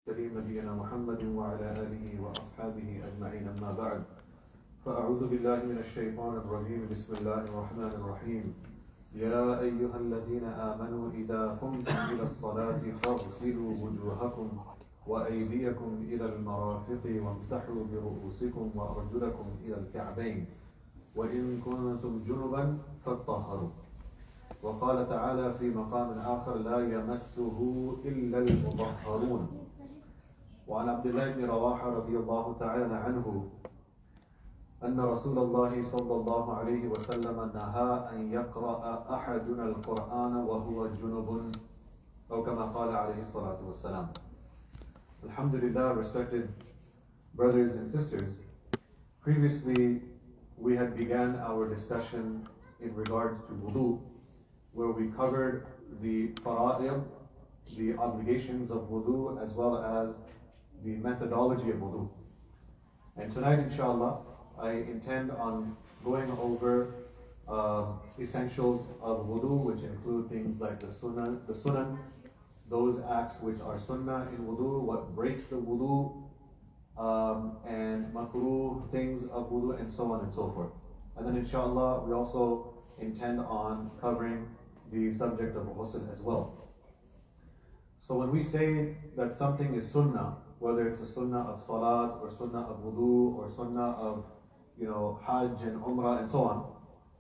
نبينا محمد وعلى آله وأصحابه أجمعين أما بعد فأعوذ بالله من الشيطان الرجيم بسم الله الرحمن الرحيم يا أيها الذين آمنوا إذا قمتم إلى الصلاة فاغسلوا وجوهكم وأيديكم إلى المرافق وامسحوا برؤوسكم وأرجلكم إلى الكعبين وإن كنتم جنبا فاطهروا. وقال تعالى في مقام آخر لا يمسه إلا المطهرون. وعن عبد الله بن رواحة رضي الله تعالى عنه أن رسول الله صلى الله عليه وسلم نهى أن يقرأ أحدنا القرآن وهو جنب أو كما قال عليه الصلاة والسلام. Alhamdulillah, respected brothers and sisters, previously we had began our discussion in regards to wudu, where we covered the fara'id, the obligations of wudu, as well as the methodology of wudu. And tonight, inshallah, I intend on going over essentials of wudu, which include things like the sunan, those acts which are sunnah in wudu, what breaks the wudu, and makrooh things of wudu, and so on and so forth. And then inshallah, we also intend on covering the subject of ghusl as well. So when we say that something is sunnah, whether it's a sunnah of salat or sunnah of wudu or sunnah of hajj and umrah and so on,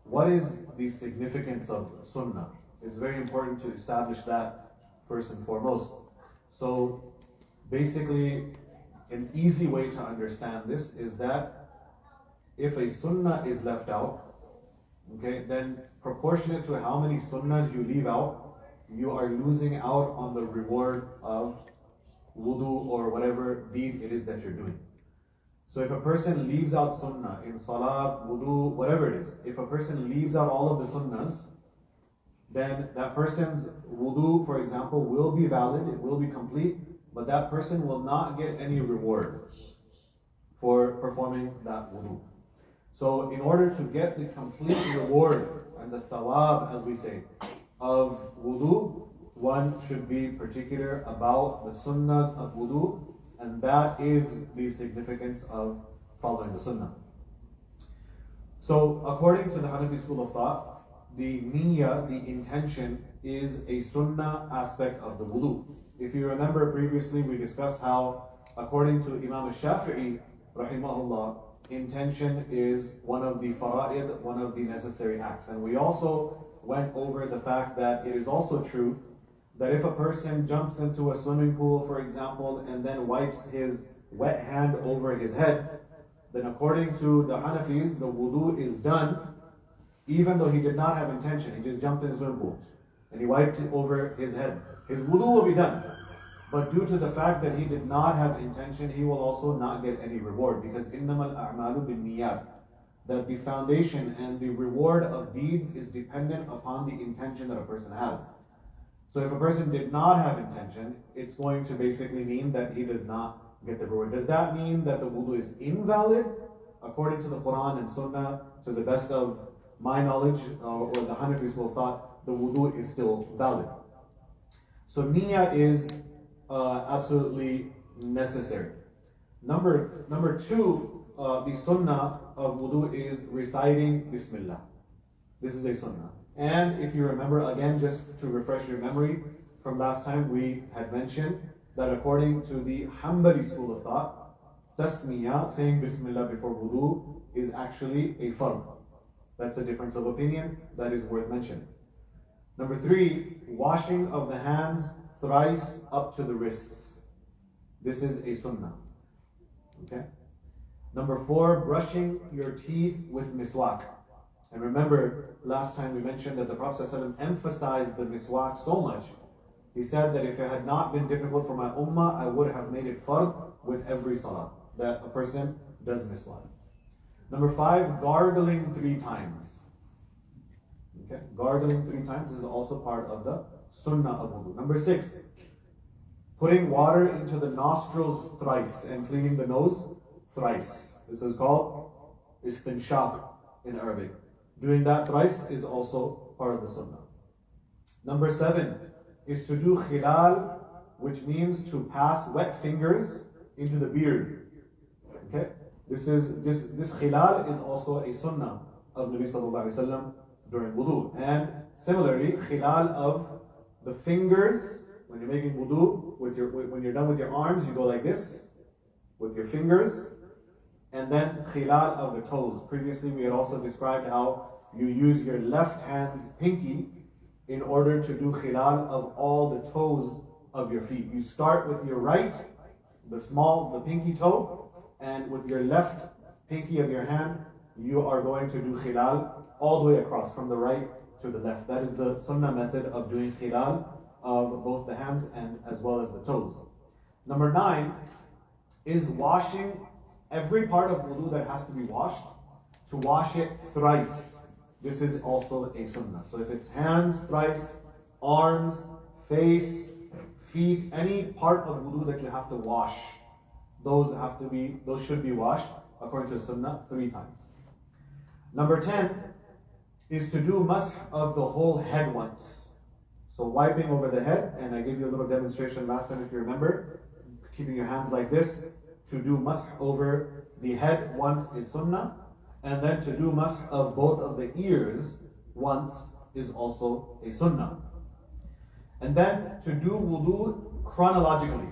what is the significance of sunnah? It's very important to establish that first and foremost. So basically, an easy way to understand this is that if a sunnah is left out, then proportionate to how many sunnahs you leave out, you are losing out on the reward of wudu or whatever deed it is that you're doing. So if a person leaves out sunnah in salat, wudu, whatever it is, if a person leaves out all of the sunnahs, then that person's wudu, for example, will be valid, it will be complete, but that person will not get any reward for performing that wudu. So in order to get the complete reward and the thawab, as we say, of wudu, one should be particular about the sunnahs of wudu, and that is the significance of following the sunnah. So according to the Hanafi school of thought, the niyyah, the intention, is a sunnah aspect of the wudu. If you remember previously, we discussed how, according to Imam al-Shafi'i, rahimahullah, intention is one of the fara'id, one of the necessary acts. And we also went over the fact that it is also true that if a person jumps into a swimming pool, for example, and then wipes his wet hand over his head, then according to the Hanafis, the wudu is done, even though he did not have intention. He just jumped in the swimming pool and he wiped it over his head. His wudu will be done. But due to the fact that he did not have intention, he will also not get any reward, because إِنَّمَا الْأَعْمَالُ بِالنِّيَّاتِ, that the foundation and the reward of deeds is dependent upon the intention that a person has. So if a person did not have intention, it's going to basically mean that he does not get the reward. Does that mean that the wudu is invalid? According to the Quran and Sunnah, to the best of my knowledge, or the Hanafi school of thought, the wudu is still valid. So niyyah is absolutely necessary. Number two, the sunnah of wudu is reciting Bismillah. This is a sunnah. And if you remember, again, just to refresh your memory from last time, we had mentioned that according to the Hanbali school of thought, tasmiyah, saying Bismillah before wudu, is actually a fard. That's a difference of opinion that is worth mentioning. Number three, washing of the hands thrice up to the wrists. This is a sunnah. Okay? Number four, brushing your teeth with miswak. And remember, last time we mentioned that the Prophet ﷺ emphasized the miswak so much. He said that if it had not been difficult for my ummah, I would have made it fard with every salah, that a person does miswak. Number five, gargling 3 times. Okay, gargling 3 times is also part of the sunnah of wudu. Number 6, putting water into the nostrils thrice and cleaning the nose thrice. This is called istinshaq in Arabic. Doing that thrice is also part of the sunnah. Number 7 is to do khilal which means to pass wet fingers into the beard. Okay? This khilal is also a sunnah of Nabi sallallahu alaihi wasallam during wudu. And similarly, khilal of the fingers, when you're making wudu, when you're done with your arms, you go like this, with your fingers, and then khilal of the toes. Previously we had also described how you use your left hand's pinky in order to do khilal of all the toes of your feet. You start with your right, the pinky toe, and with your left pinky of your hand, you are going to do khilal all the way across, from the right to the left. That is the sunnah method of doing khilal of both the hands and as well as the toes. Number 9 is washing every part of wudu that has to be washed, to wash it thrice. This is also a sunnah. So if it's hands, thrice, arms, face, feet, any part of wudu that you have to wash, those should be washed according to the sunnah 3 times. Number 10 is to do mash of the whole head once. So wiping over the head, and I gave you a little demonstration last time if you remember, keeping your hands like this. To do mash over the head once is sunnah, and then to do mash of both of the ears once is also a sunnah. And then to do wudu chronologically.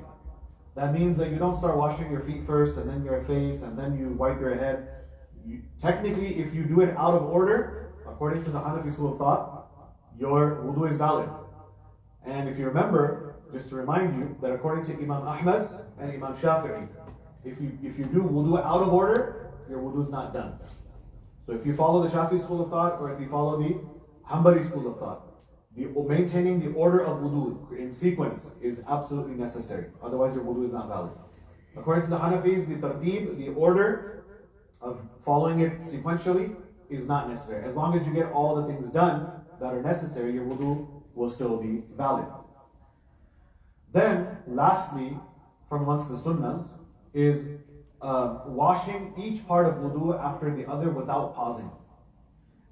That means that you don't start washing your feet first, and then your face, and then you wipe your head. Technically, if you do it out of order, according to the Hanafi school of thought, your wudu is valid. And if you remember, just to remind you, that according to Imam Ahmad and Imam Shafi'i, if you do wudu out of order, your wudu is not done. So if you follow the Shafi'i school of thought, or if you follow the Hanbali school of thought, maintaining the order of wudu in sequence is absolutely necessary. Otherwise your wudu is not valid. According to the Hanafis, the tartib, the order of following it sequentially, is not necessary. As long as you get all the things done that are necessary, your wudu will still be valid. Then, lastly, from amongst the sunnahs, is washing each part of wudu after the other without pausing,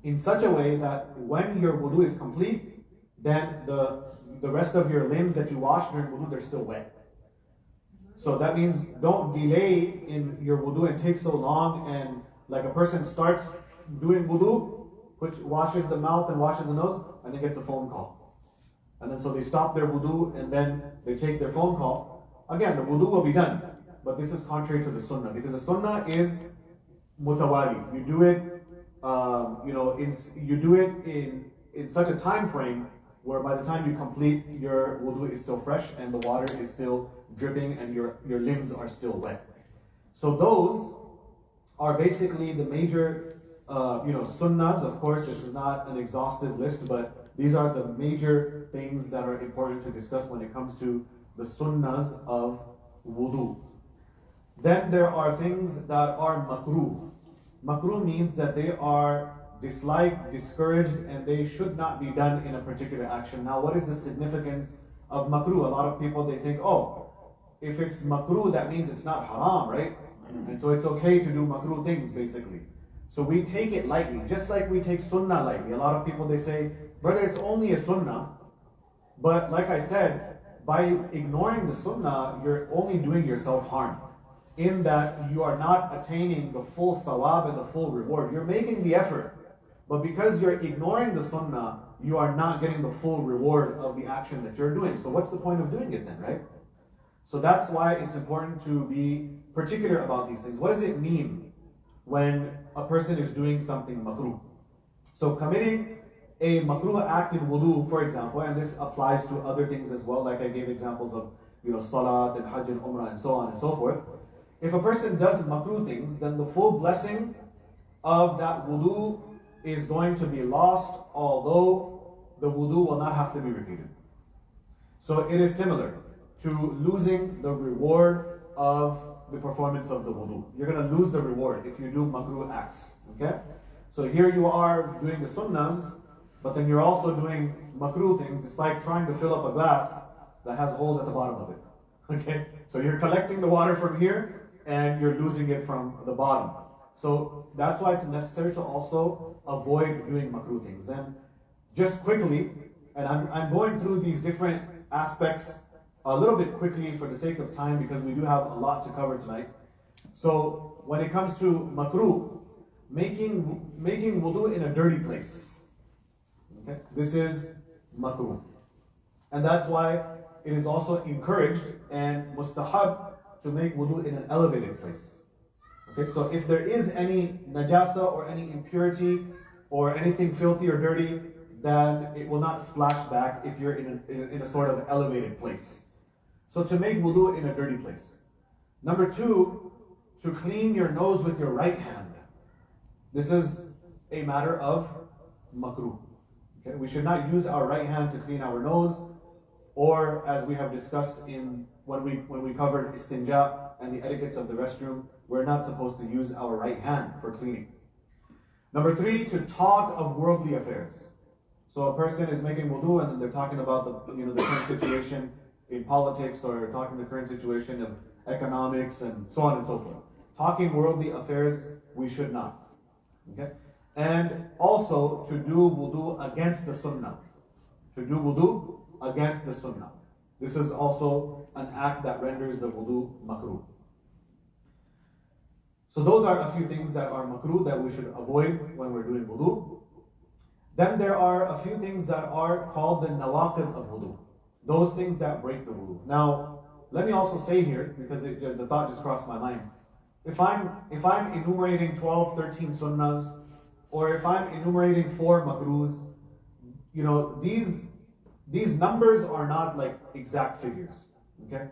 in such a way that when your wudu is complete, then the rest of your limbs that you wash during wudu, they're still wet. So that means don't delay in your wudu and take so long, and like a person starts doing wudu, washes the mouth and washes the nose, and then gets a phone call. And then so they stop their wudu and then they take their phone call. Again, the wudu will be done. But this is contrary to the sunnah, because the sunnah is mutawali. You do it, you do it in such a time frame where by the time you complete, your wudu is still fresh and the water is still dripping and your limbs are still wet. So those are basically the major, sunnahs. Of course, this is not an exhaustive list, but these are the major things that are important to discuss when it comes to the sunnahs of wudu. Then there are things that are makrooh. Makrooh means that they are disliked, discouraged, and they should not be done in a particular action. Now, what is the significance of makrooh? A lot of people, they think, if it's makrooh, that means it's not haram, right? And so it's okay to do makrooh things, basically. So we take it lightly, just like we take sunnah lightly. A lot of people, they say, brother, it's only a sunnah. But like I said, by ignoring the sunnah, you're only doing yourself harm, in that you are not attaining the full thawab and the full reward. You're making the effort, but because you're ignoring the sunnah, you are not getting the full reward of the action that you're doing. So what's the point of doing it then, right? So that's why it's important to be particular about these things. What does it mean when a person is doing something makruh? So committing a makruh act in wudu, for example, and this applies to other things as well, like I gave examples of salat and hajj and umrah and so on and so forth. If a person does makruh things, then the full blessing of that wudu is going to be lost, although the wudu will not have to be repeated. So it is similar to losing the reward of the performance of the wudu. You're going to lose the reward if you do makruh acts. Okay? So here you are doing the sunnahs, but then you're also doing makruh things. It's like trying to fill up a glass that has holes at the bottom of it. Okay? So you're collecting the water from here, and you're losing it from the bottom. So that's why it's necessary to also avoid doing makruh things. And just quickly, and I'm going through these different aspects a little bit quickly for the sake of time because we do have a lot to cover tonight. So when it comes to makruh, making wudu in a dirty place. Okay? This is makruh. And that's why it is also encouraged and mustahab to make wudu in an elevated place. Okay, so if there is any najasa or any impurity or anything filthy or dirty, then it will not splash back if you're in a sort of elevated place. So to make wudu in a dirty place. Number two, to clean your nose with your right hand. This is a matter of makruh. Okay? We should not use our right hand to clean our nose, or as we have discussed when we covered istinja and the etiquettes of the restroom, we're not supposed to use our right hand for cleaning. Number three, to talk of worldly affairs. So a person is making wudu and they're talking about the current situation in politics, or talking the current situation of economics and so on and so forth. Talking worldly affairs, we should not. Okay? And also to do wudu against the sunnah. To do wudu against the sunnah. This is also an act that renders the wudu makruh. So those are a few things that are makruh that we should avoid when we're doing wudu. Then there are a few things that are called the nawaqid of wudu. Those things that break the wudu. Now, let me also say here, because the thought just crossed my mind. If I'm enumerating 12, 13 sunnahs, or if I'm enumerating 4 makruhs, these numbers are not like exact figures. Okay,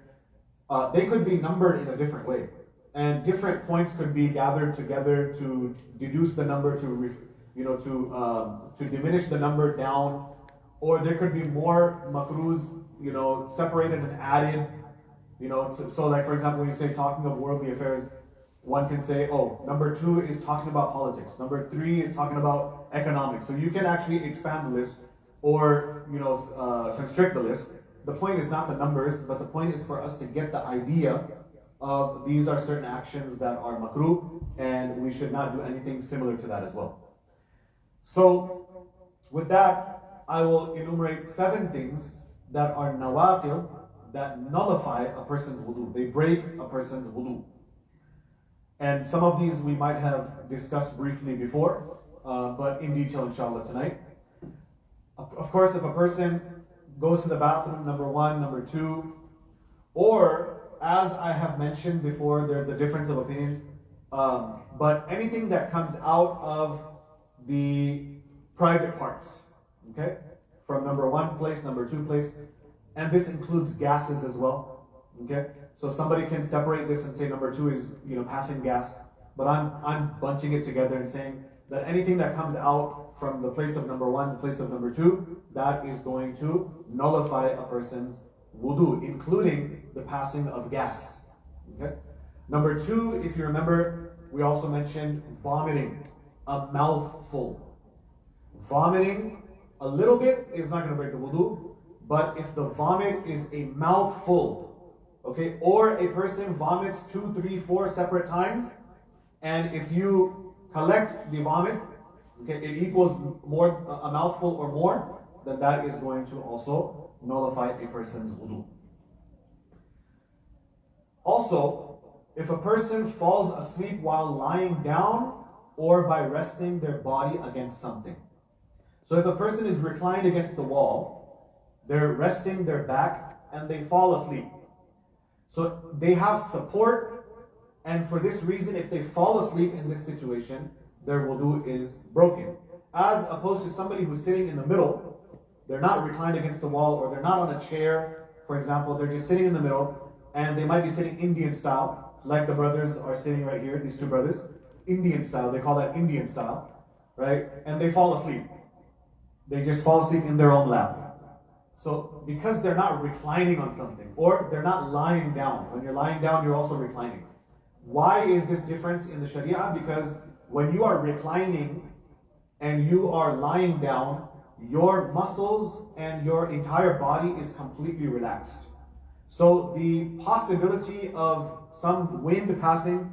they could be numbered in a different way, and different points could be gathered together to deduce the number to diminish the number down, or there could be more makruhs, separated and added. So like for example, when you say talking of worldly affairs, one can say, number 2 is talking about politics. Number 3 is talking about economics. So you can actually expand the list or constrict the list. The point is not the numbers, but the point is for us to get the idea of these are certain actions that are makruh, and we should not do anything similar to that as well. So with that, I will enumerate 7 things that are nawaqil, that nullify a person's wudu. They break a person's wudu. And some of these we might have discussed briefly before, but in detail inshallah tonight. Of course, if a person goes to the bathroom, number 1, number 2, or as I have mentioned before, there's a difference of opinion, but anything that comes out of the private parts, okay, from number 1 place, number 2 place, and this includes gases as well, okay. So somebody can separate this and say number 2 is passing gas, but I'm bunching it together and saying that anything that comes out from the place of number 1, the place of number 2, that is going to nullify a person's wudu, including the passing of gas. Okay. Number 2, if you remember, we also mentioned vomiting, a mouthful. Vomiting a little bit is not going to break the wudu, but if the vomit is a mouthful, okay, or a person vomits 2, 3, 4 separate times, and if you collect the vomit, okay, it equals more, a mouthful or more, then that is going to also nullify a person's wudu. Also, if a person falls asleep while lying down or by resting their body against something. So if a person is reclined against the wall, they're resting their back and they fall asleep. So they have support, and for this reason, if they fall asleep in this situation, their wudu is broken. As opposed to somebody who's sitting in the middle, they're not reclined against the wall, or they're not on a chair, for example, they're just sitting in the middle, and they might be sitting Indian style, like the brothers are sitting right here, these 2 brothers, Indian style, they call that Indian style, right? And they fall asleep. They just fall asleep in their own lap. So because they're not reclining on something, or they're not lying down. When you're lying down, you're also reclining. Why is this difference in the Sharia? Because when you are reclining and you are lying down, your muscles and your entire body is completely relaxed. So the possibility of some wind passing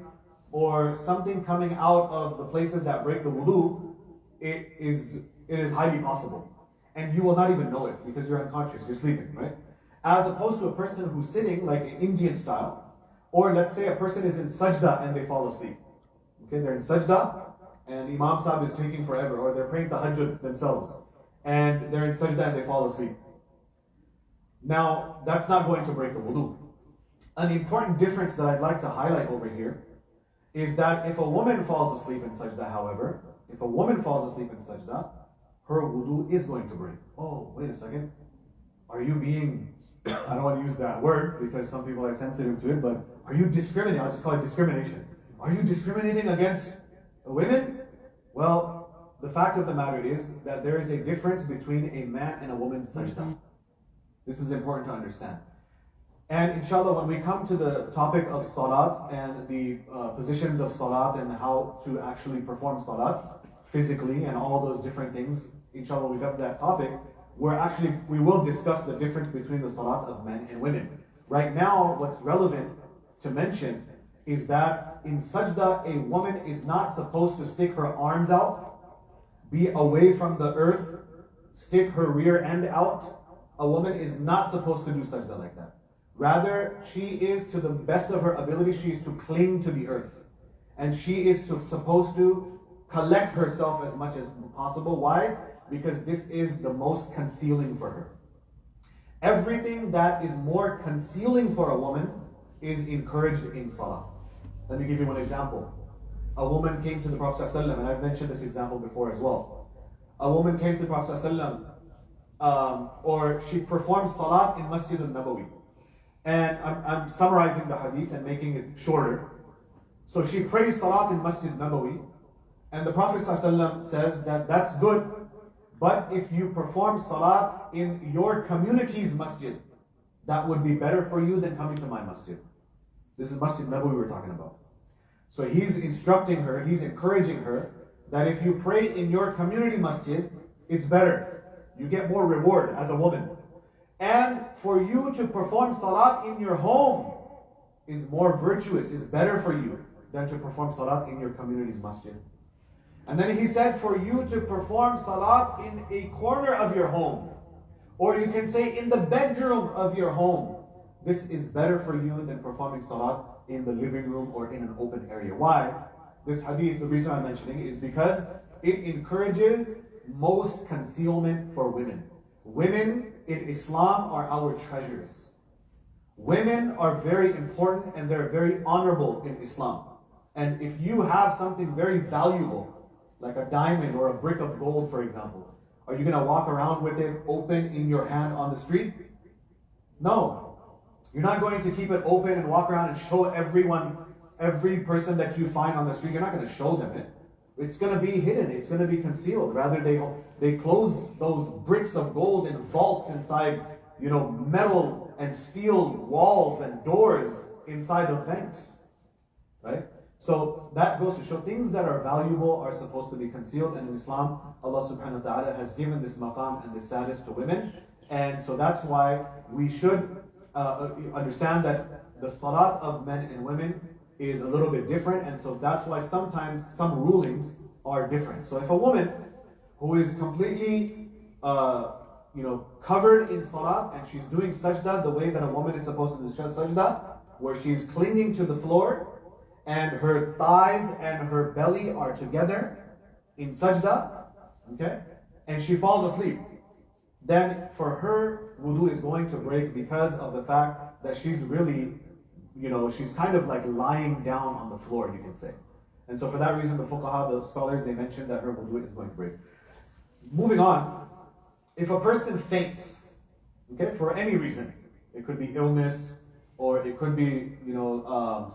or something coming out of the places that break the wudu, it is highly possible. And you will not even know it because you're unconscious, you're sleeping, right? as opposed to a person who's sitting like an Indian style, or let's say a person is in sajda and they fall asleep. Okay, they're in sajda and Imam Sahib is taking forever, or they're praying tahajjud themselves and they're in sajda and they fall asleep. Now, that's not going to break the wudu. An important difference that I'd like to highlight over here is that if a woman falls asleep in sajda, however, if a woman falls asleep in sajda, her wudu is going to break. Oh, wait a second. Are you being, I don't want to use that word because some people are sensitive to it, but are you discriminating? I'll just call it discrimination. Are you discriminating against women? Well, the fact of the matter is that there is a difference between a man and a woman's sajda. This is important to understand. And inshallah, when we come to the topic of salat and the positions of salat and how to actually perform salat physically and all those different things, inshallah, we come to that topic, we will discuss the difference between the salat of men and women. Right now, what's relevant to mention is that in sajda, a woman is not supposed to stick her arms out, be away from the earth, stick her rear end out. A woman is not supposed to do sajda like that. Rather, she is, to the best of her ability, she is to cling to the earth. And she is supposed to collect herself as much as possible. Why? Because this is the most concealing for her. Everything that is more concealing for a woman is encouraged in salah. Let me give you one example. A woman came to the Prophet ﷺ, and I've mentioned this example before as well. A woman came to the Prophet ﷺ, or she performed salat in Masjid al-Nabawi. And I'm summarizing the hadith and making it shorter. So she prays salat in Masjid Nabawi, and the Prophet ﷺ says that that's good, but if you perform salat in your community's masjid, that would be better for you than coming to my masjid. This is Masjid Nabawi we're talking about. So he's instructing her, he's encouraging her, that if you pray in your community masjid, it's better. You get more reward as a woman. And for you to perform salat in your home is more virtuous, is better for you than to perform salat in your community's masjid. And then he said, for you to perform salat in a corner of your home, or you can say in the bedroom of your home, this is better for you than performing salat in the living room or in an open area. Why? This hadith, the reason I'm mentioning it is because it encourages most concealment for women. Women in Islam are our treasures. Women are very important and they're very honorable in Islam. And if you have something very valuable, like a diamond or a brick of gold, for example, are you going to walk around with it open in your hand on the street? No. You're not going to keep it open and walk around and show everyone, every person that you find on the street. You're not going to show them it. It's going to be hidden. It's going to be concealed. Rather, they close those bricks of gold in vaults inside, metal and steel walls and doors inside of banks, right? So that goes to show things that are valuable are supposed to be concealed. And in Islam, Allah subhanahu wa ta'ala has given this maqam and this status to women. And so that's why we should understand that the salat of men and women is a little bit different. And so that's why sometimes some rulings are different. So if a woman who is completely covered in salat and she's doing sajda the way that a woman is supposed to do sajda, where she's clinging to the floor, and her thighs and her belly are together in sajda, okay? And she falls asleep. Then for her, wudu is going to break because of the fact that she's really, she's kind of like lying down on the floor, you can say. And so for that reason, the fuqaha, the scholars, they mentioned that her wudu is going to break. Moving on, if a person faints, okay, for any reason, it could be illness, or it could be,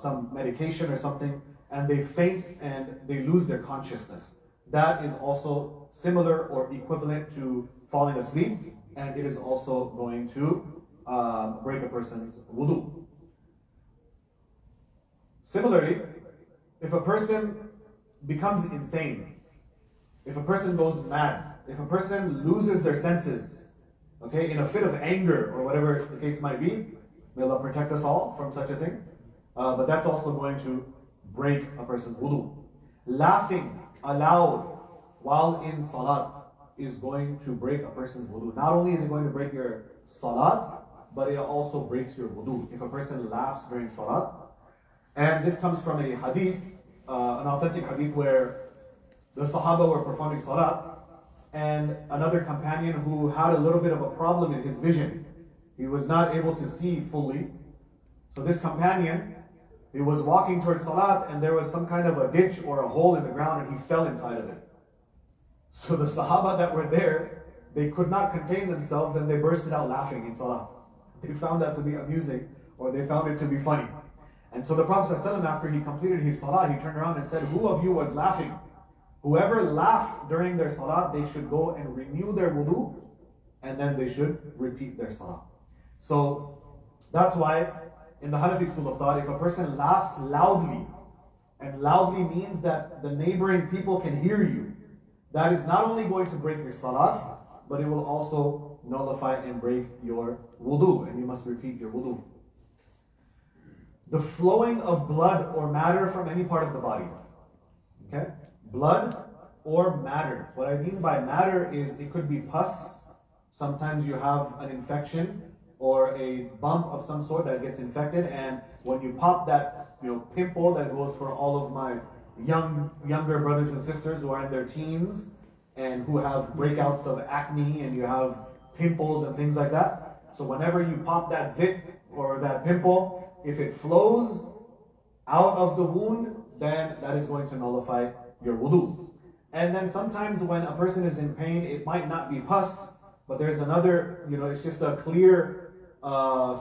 some medication or something, and they faint and they lose their consciousness. That is also similar or equivalent to falling asleep, and it is also going to break a person's wudu. Similarly, if a person becomes insane, if a person goes mad, if a person loses their senses, okay, in a fit of anger or whatever the case might be, may Allah protect us all from such a thing. But that's also going to break a person's wudu. Laughing aloud while in salat is going to break a person's wudu. Not only is it going to break your salat, but it also breaks your wudu. If a person laughs during salat, and this comes from a hadith, an authentic hadith where the Sahaba were performing salat, and another companion who had a little bit of a problem in his vision. He was not able to see fully. So this companion, he was walking towards salat, and there was some kind of a ditch or a hole in the ground, and he fell inside of it. So the Sahaba that were there, they could not contain themselves, and they bursted out laughing in salat. They found that to be amusing, or they found it to be funny. And so the Prophet ﷺ, after he completed his salah, he turned around and said, "Who of you was laughing? Whoever laughed during their salah, they should go and renew their wudu, and then they should repeat their salah." So that's why in the Hanafi school of thought, if a person laughs loudly, and loudly means that the neighboring people can hear you, that is not only going to break your salah, but it will also nullify and break your wudu, and you must repeat your wudu. The flowing of blood or matter from any part of the body. Okay? Blood or matter. What I mean by matter is it could be pus. Sometimes you have an infection or a bump of some sort that gets infected, and when you pop that pimple, that goes for all of my younger brothers and sisters who are in their teens and who have breakouts of acne, and you have pimples and things like that. So whenever you pop that zit or that pimple, if it flows out of the wound, then that is going to nullify your wudu. And then sometimes when a person is in pain, it might not be pus, but there's another, it's just a clear,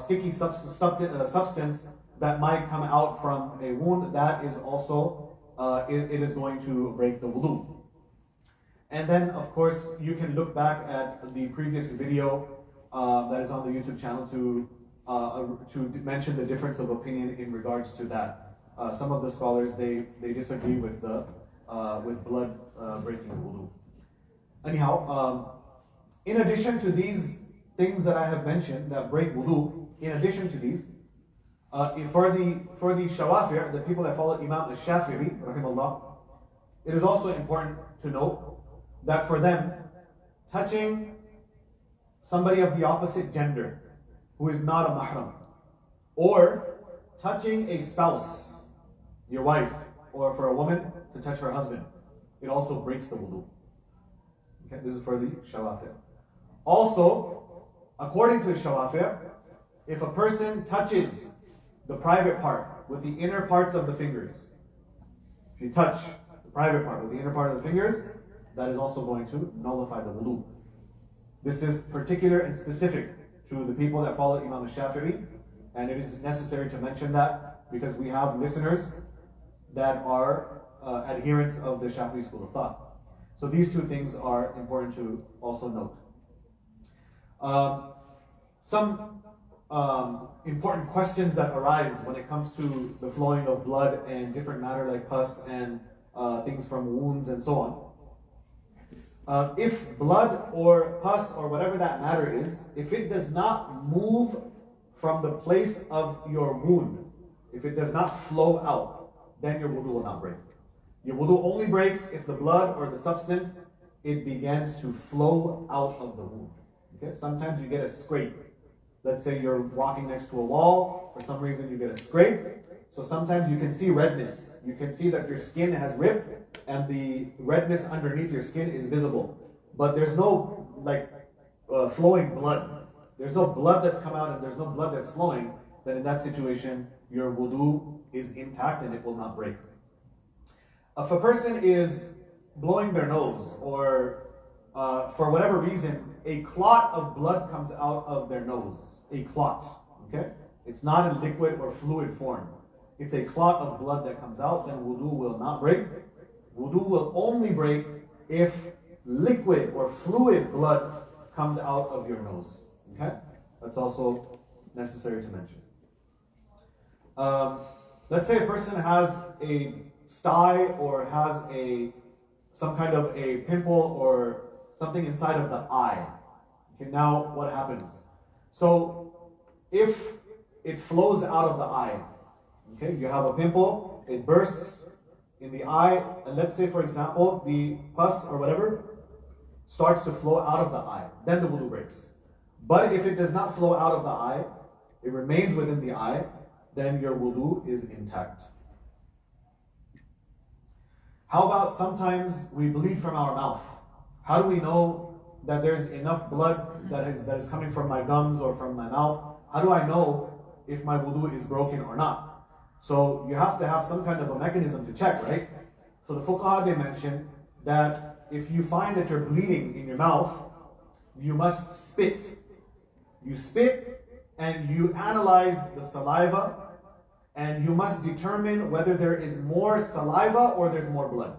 sticky substance that might come out from a wound. That is also, it is going to break the wudu. And then, of course, you can look back at the previous video that is on the YouTube channel to mention the difference of opinion in regards to that. Some of the scholars, they disagree with blood breaking the wudu. Anyhow, in addition to these things that I have mentioned that break wudu, in addition to these, for the Shawafi', the people that follow Imam al-Shafi'i, rahimahullah, it is also important to note that for them, touching somebody of the opposite gender who is not a mahram, or touching a spouse, your wife, or for a woman to touch her husband, it also breaks the wudu. Okay, this is for the Shawafi'. Also, according to the Shawafi', if a person touches the private part with the inner parts of the fingers, if you touch the private part with the inner part of the fingers, that is also going to nullify the wudu. This is particular and specific to the people that follow Imam al-Shafi'i, and it is necessary to mention that because we have listeners that are adherents of the Shafi'i school of thought. So these two things are important to also note. Some important questions that arise when it comes to the flowing of blood and different matter like pus and things from wounds and so on. If blood or pus or whatever that matter is, if it does not move from the place of your wound, if it does not flow out, then your wudu will not break. Your wudu only breaks if the blood or the substance, it begins to flow out of the wound. Okay? Sometimes you get a scrape. Let's say you're walking next to a wall, for some reason you get a scrape. So sometimes you can see redness. You can see that your skin has ripped and the redness underneath your skin is visible. But there's no flowing blood. There's no blood that's come out and there's no blood that's flowing. Then in that situation, your wudu is intact and it will not break. If a person is blowing their nose or for whatever reason, a clot of blood comes out of their nose. A clot, okay? It's not in liquid or fluid form. It's a clot of blood that comes out, then wudu will not break. Wudu will only break if liquid or fluid blood comes out of your nose. Okay? That's also necessary to mention. Let's say a person has a sty or has some kind of a pimple or something inside of the eye. Okay, now what happens? So if it flows out of the eye, okay, you have a pimple, it bursts in the eye, and let's say, for example, the pus or whatever starts to flow out of the eye, then the wudu breaks. But if it does not flow out of the eye, it remains within the eye, then your wudu is intact. How about sometimes we bleed from our mouth? How do we know that there's enough blood that is coming from my gums or from my mouth? How do I know if my wudu is broken or not? So you have to have some kind of a mechanism to check, right? So the fuqaha, they mention that if you find that you're bleeding in your mouth, you must spit. You spit and you analyze the saliva, and you must determine whether there is more saliva or there's more blood.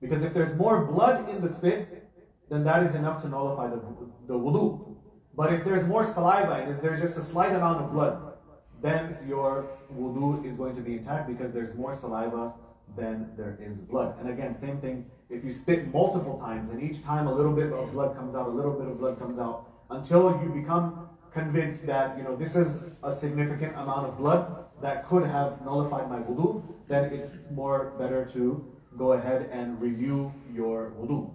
Because if there's more blood in the spit, then that is enough to nullify the wudu. But if there's more saliva and if there's just a slight amount of blood, then your wudu is going to be intact because there's more saliva than there is blood. And again, same thing, if you spit multiple times and each time a little bit of blood comes out, a little bit of blood comes out, until you become convinced that this is a significant amount of blood that could have nullified my wudu, then it's more better to go ahead and renew your wudu.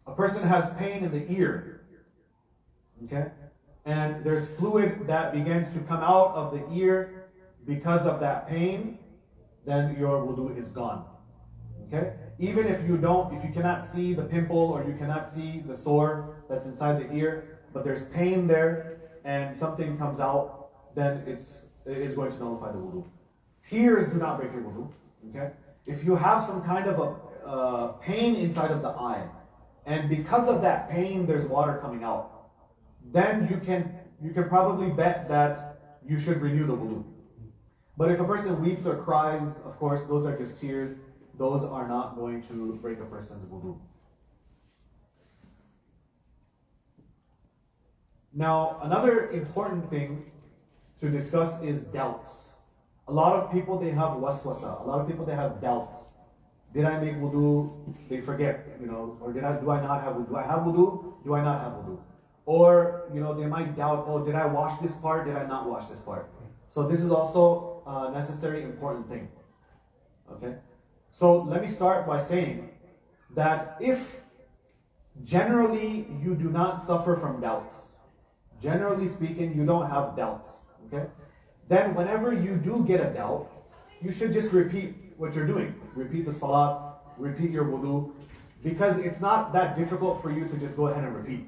A person has pain in the ear, okay? And there's fluid that begins to come out of the ear because of that pain, then your wudu is gone, okay? Even if you cannot see the pimple or you cannot see the sore that's inside the ear, but there's pain there and something comes out, then it is going to nullify the wudu. Tears do not break your wudu, okay? If you have some kind of a pain inside of the eye, and because of that pain there's water coming out, then you can probably bet that you should renew the wudu. But if a person weeps or cries, of course, those are just tears. Those are not going to break a person's wudu. Now, another important thing to discuss is doubts. A lot of people, they have waswasa. A lot of people, they have doubts. Did I make wudu? They forget, or do I not have wudu? Do I have wudu? Do I not have wudu? Or, they might doubt, did I wash this part? Did I not wash this part? So this is also a necessary, important thing. Okay? So let me start by saying that if generally you do not suffer from doubts, generally speaking, you don't have doubts, okay? Then whenever you do get a doubt, you should just repeat what you're doing. Repeat the salat, repeat your wudu, because it's not that difficult for you to just go ahead and repeat.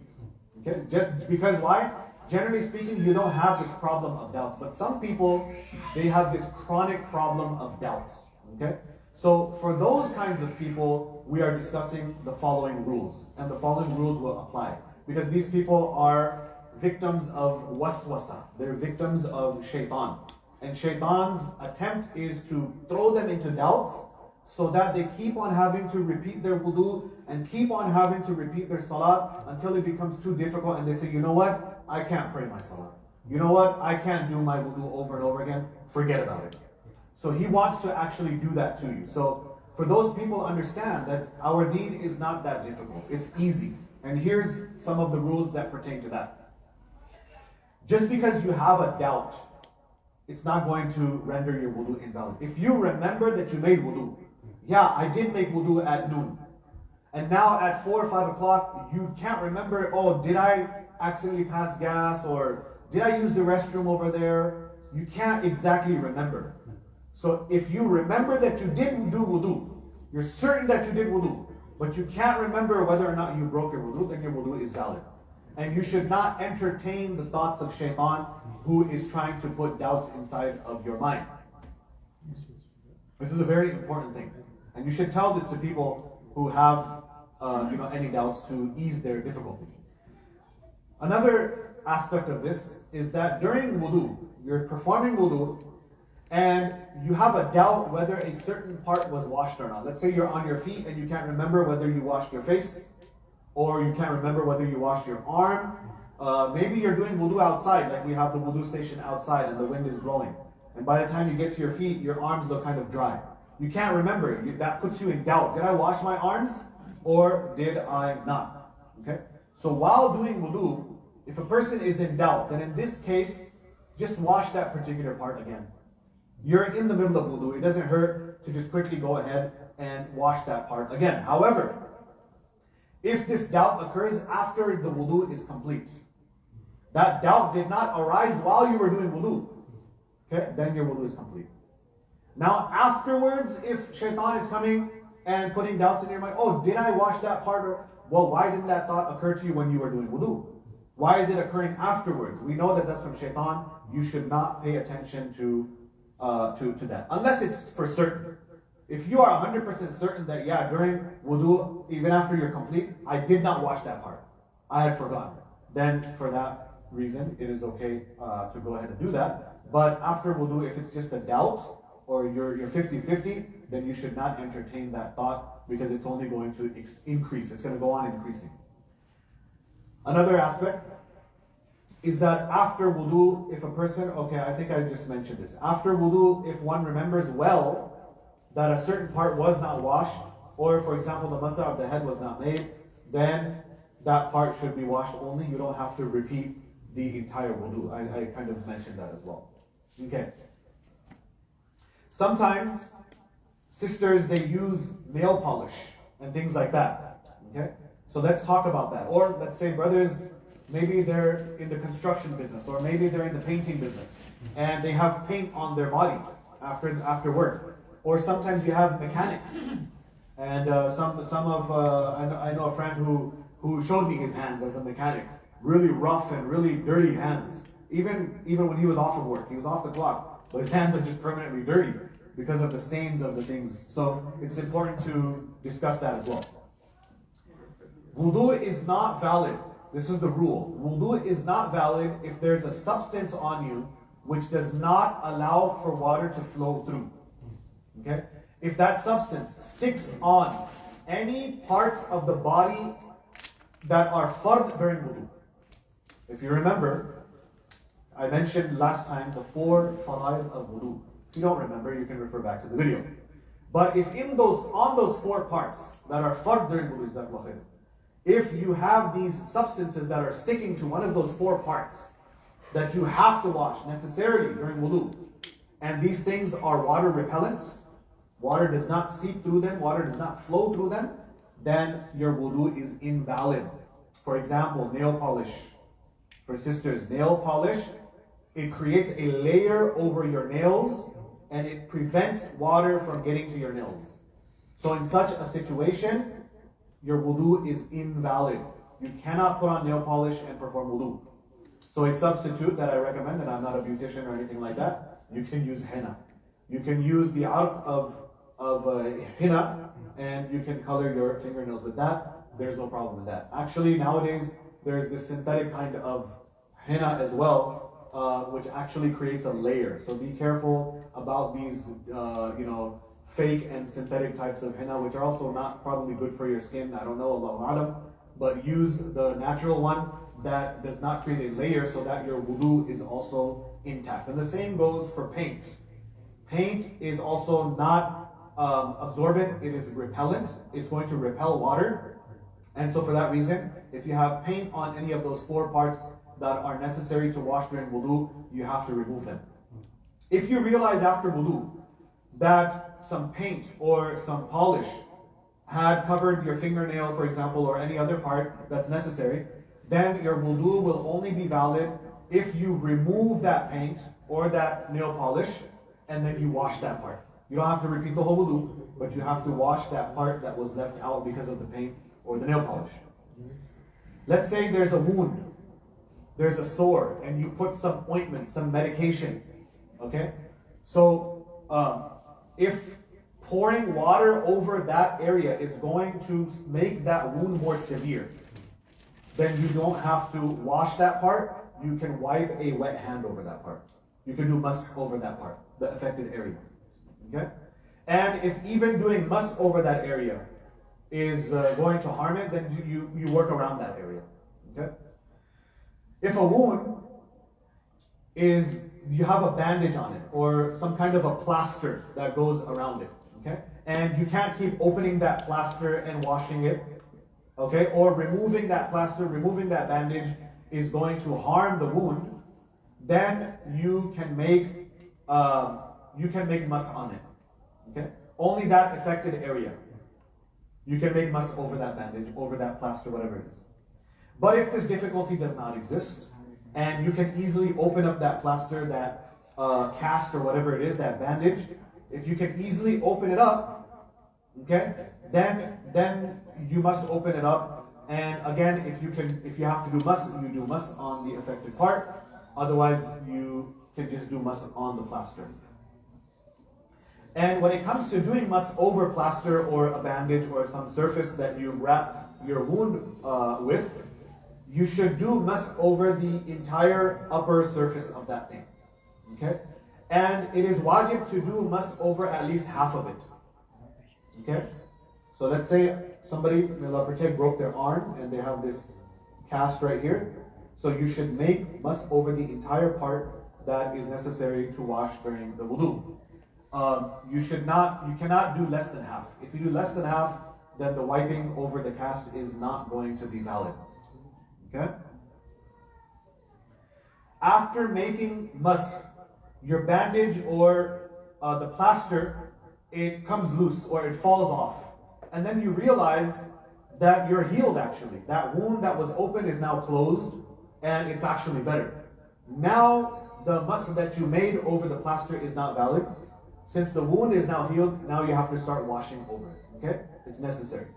Okay? Just because why? Generally speaking, you don't have this problem of doubts, but some people, they have this chronic problem of doubts, okay? So for those kinds of people, we are discussing the following rules, and the following rules will apply, because these people are victims of waswasa. They're victims of shaitan. And shaitan's attempt is to throw them into doubts so that they keep on having to repeat their wudu and keep on having to repeat their salat until it becomes too difficult and they say, you know what? I can't pray my salat. You know what? I can't do my wudu over and over again. Forget about it. So he wants to actually do that to you. So for those people, understand that our deen is not that difficult. It's easy. And here's some of the rules that pertain to that. Just because you have a doubt, it's not going to render your wudu invalid. If you remember that you made wudu, I did make wudu at noon, and now at 4 or 5 o'clock, you can't remember, did I accidentally pass gas, or did I use the restroom over there? You can't exactly remember. So if you remember that you didn't do wudu, you're certain that you did wudu, but you can't remember whether or not you broke your wudu, then your wudu is valid. And you should not entertain the thoughts of shaitan who is trying to put doubts inside of your mind. This is a very important thing. And you should tell this to people who have any doubts to ease their difficulty. Another aspect of this is that during wudu, you're performing wudu, and you have a doubt whether a certain part was washed or not. Let's say you're on your feet and you can't remember whether you washed your face, or you can't remember whether you washed your arm. Maybe you're doing wudu outside, like we have the wudu station outside and the wind is blowing. And by the time you get to your feet, your arms look kind of dry. You can't remember. That puts you in doubt. Did I wash my arms or did I not? Okay. So while doing wudu, if a person is in doubt, then in this case, just wash that particular part again. You're in the middle of wudu. It doesn't hurt to just quickly go ahead and wash that part again. However, if this doubt occurs after the wudu is complete, that doubt did not arise while you were doing wudu, okay, then your wudu is complete. Now afterwards, if shaitan is coming and putting doubts in your mind, oh, did I wash that part? Well, why didn't that thought occur to you when you were doing wudu? Why is it occurring afterwards? We know that that's from shaitan. You should not pay attention to that, unless it's for certain. If you are 100% certain that, yeah, during wudu, even after you're complete, I did not wash that part, I had forgotten, then for that reason, it is okay to go ahead and do that. But after wudu, if it's just a doubt, or you're 50-50, then you should not entertain that thought, because it's only going to increase. It's going to go on increasing. Another aspect is that after wudu, if a person, okay, I think I just mentioned this. After wudu, if one remembers well that a certain part was not washed, or for example, the masa of the head was not made, then that part should be washed only. You don't have to repeat the entire wudu. I kind of mentioned that as well. Okay. Sometimes sisters, they use nail polish and things like that. Okay? So let's talk about that. Or let's say brothers, maybe they're in the construction business, or maybe they're in the painting business, and they have paint on their body after work. Or sometimes you have mechanics, and I know a friend who showed me his hands as a mechanic, really rough and really dirty hands. Even when he was off of work, he was off the clock, but his hands are just permanently dirty because of the stains of the things. So it's important to discuss that as well. Wudu is not valid. This is the rule. Wudu is not valid if there's a substance on you which does not allow for water to flow through. Okay? If that substance sticks on any parts of the body that are fard during wudu. If you remember, I mentioned last time the 4 faraid of wudu. If you don't remember, you can refer back to the video. But if on those 4 parts that are fard during wudu, if you have these substances that are sticking to one of those 4 parts that you have to wash necessarily during wudu, and these things are water repellents, water does not seep through them, water does not flow through them, then your wudu is invalid. For example, nail polish. For sisters, nail polish, it creates a layer over your nails and it prevents water from getting to your nails. So in such a situation, your wudu is invalid. You cannot put on nail polish and perform wudu. So a substitute that I recommend, and I'm not a beautician or anything like that, you can use henna. You can use the arq of henna, and you can color your fingernails with that. There's no problem with that. Actually, nowadays, there's this synthetic kind of henna as well, which actually creates a layer. So be careful about these, fake and synthetic types of henna, which are also not probably good for your skin. I don't know, Allahu A'lam. But use the natural one that does not create a layer so that your wudu is also intact. And the same goes for paint. Paint is also not absorbent, it is repellent. It's going to repel water. And so for that reason, if you have paint on any of those 4 parts that are necessary to wash during wudu, you have to remove them. If you realize after wudu that some paint or some polish had covered your fingernail, for example, or any other part that's necessary, then your wudu will only be valid if you remove that paint or that nail polish and then you wash that part. You don't have to repeat the whole wudu, but you have to wash that part that was left out because of the paint or the nail polish. Let's say there's a wound, there's a sore, and you put some ointment, some medication, okay? So if pouring water over that area is going to make that wound more severe, then you don't have to wash that part. You can wipe a wet hand over that part. You can do mask over that part, the affected area. Okay? And if even doing mask over that area is going to harm it, then you work around that area. Okay? If a wound is, you have a bandage on it, or some kind of a plaster that goes around it, okay? And you can't keep opening that plaster and washing it, okay? Or removing that plaster, removing that bandage is going to harm the wound, then you can make mas on it, okay? only that affected area. You can make mas over that bandage, over that plaster, whatever it is. But if this difficulty does not exist, and you can easily open up that plaster, that cast or whatever it is, that bandage, if you can easily open it up, okay, then you must open it up. And again, if you have to do mas, you do mas on the affected part. Otherwise, you can just do mas on the plaster. And when it comes to doing mas over plaster or a bandage or some surface that you wrap your wound with, you should do mas over the entire upper surface of that thing. Okay? And it is wajib to do mas over at least half of it. Okay? So let's say somebody, may Allah protect, broke their arm and they have this cast right here. So you should make mas over the entire part that is necessary to wash during the wudu. You cannot do less than half. If you do less than half, then the wiping over the cast is not going to be valid. Okay? After making mas, your bandage or the plaster, it comes loose or it falls off. And then you realize that you're healed actually. That wound that was open is now closed and it's actually better. Now the mas that you made over the plaster is not valid. Since the wound is now healed, now you have to start washing over it. Okay? It's necessary.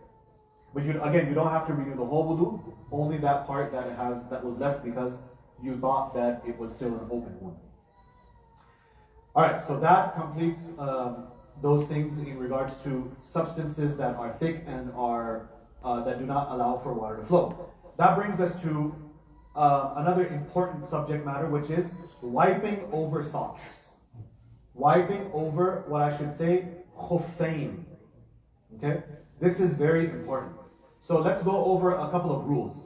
But you don't have to renew the whole wudu, only that part that was left because you thought that it was still an open wound. Alright, so that completes those things in regards to substances that are thick and are that do not allow for water to flow. That brings us to another important subject matter, which is wiping over socks. Wiping over what I should say, khuffain. Okay? This is very important. So let's go over a couple of rules.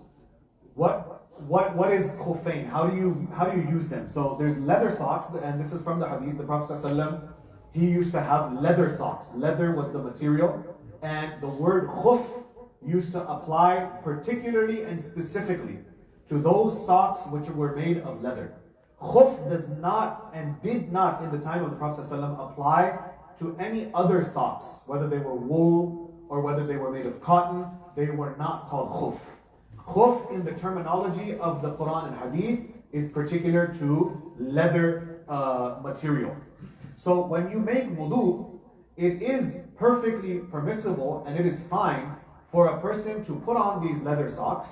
What is khuffain? How do you use them? So there's leather socks, and this is from the hadith. The Prophet ﷺ, he used to have leather socks. Leather was the material, and the word khuf used to apply particularly and specifically to those socks which were made of leather. Khuf does not and did not in the time of the Prophet ﷺ apply to any other socks, whether they were wool or whether they were made of cotton. They were not called khuf. Khuf in the terminology of the Quran and Hadith is particular to leather material. So when you make wudu, it is perfectly permissible and it is fine for a person to put on these leather socks,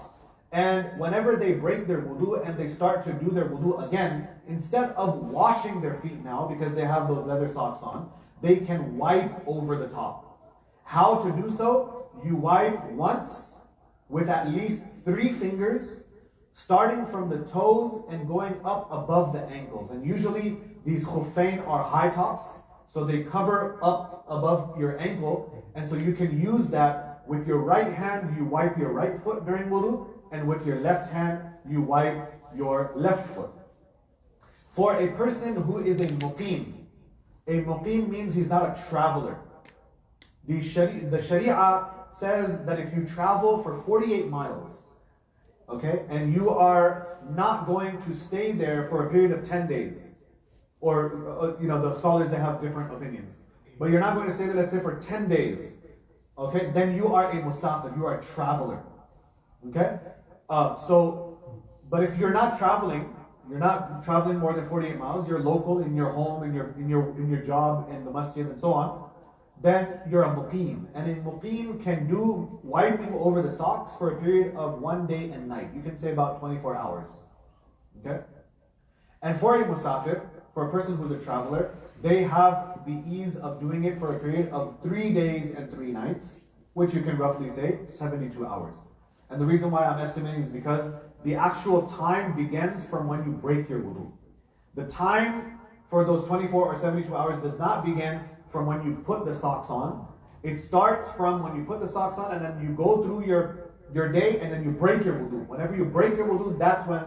and whenever they break their wudu and they start to do their wudu again, instead of washing their feet now because they have those leather socks on, they can wipe over the top. How to do so? You wipe once with at least 3 fingers, starting from the toes and going up above the ankles. And usually these khuffain are high tops, so they cover up above your ankle, and so you can use that. With your right hand, you wipe your right foot during wudu, and with your left hand, you wipe your left foot. For a person who is a muqim means he's not a traveler. The Sharia says that if you travel for 48 miles, okay, and you are not going to stay there for a period of 10 days, or the scholars, they have different opinions, but you're not going to stay there, let's say, for 10 days, okay, then you are a musafir, you are a traveler, okay? But if you're not traveling more than 48 miles, you're local in your home, in your job, in the masjid, and so on, then you're a muqim. And a muqim can do wiping over the socks for a period of 1 day and night. You can say about 24 hours. Okay? And for a musafir, for a person who's a traveler, they have the ease of doing it for a period of 3 days and 3 nights, which you can roughly say 72 hours. And the reason why I'm estimating is because the actual time begins from when you break your wudu. The time for those 24 or 72 hours does not begin from when you put the socks on. It starts from when you put the socks on, and then you go through your day, and then you break your wudu. Whenever you break your wudu, that's when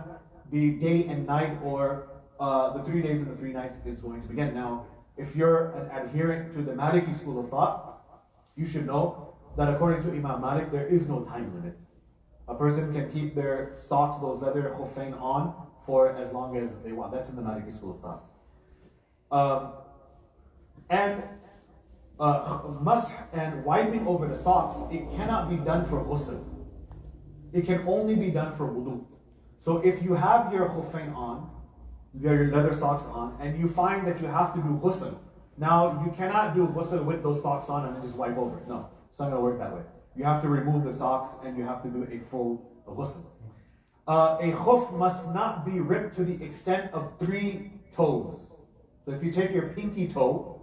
the day and night, or the 3 days and the 3 nights is going to begin. Now, if you're an adherent to the Maliki school of thought, you should know that according to Imam Malik, there is no time limit. A person can keep their socks, those leather khuffain, on for as long as they want. That's in the Maliki school of thought. And Mash and wiping over the socks, it cannot be done for ghusl. It can only be done for wudu. So if you have your khuffain on, your leather socks on, and you find that you have to do ghusl, now you cannot do ghusl with those socks on and then just wipe over it. No, it's not going to work that way. You have to remove the socks and you have to do a full ghusl. A khuf must not be ripped to the extent of 3 toes. So if you take your pinky toe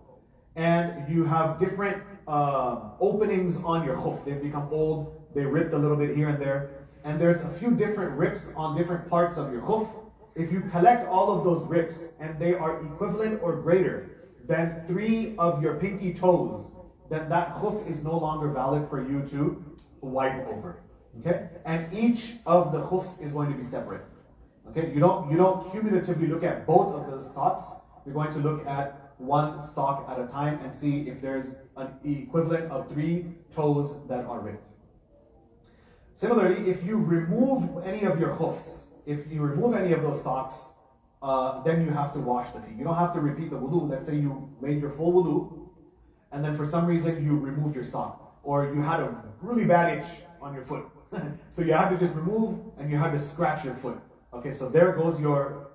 and you have different openings on your khuf, they've become old, they ripped a little bit here and there, and there's a few different rips on different parts of your khuf. If you collect all of those rips and they are equivalent or greater than 3 of your pinky toes, then that khuf is no longer valid for you to wipe over. Okay? And each of the khufs is going to be separate. Okay? You don't cumulatively look at both of those socks. You're going to look at one sock at a time and see if there's an equivalent of 3 toes that are ripped. Similarly, if you remove any of your khufs, if you remove any of those socks, then you have to wash the feet. You don't have to repeat the wudu. Let's say you made your full wudu, and then for some reason you removed your sock, or you had a really bad itch on your foot. So you had to just remove and you had to scratch your foot. Okay, so there goes your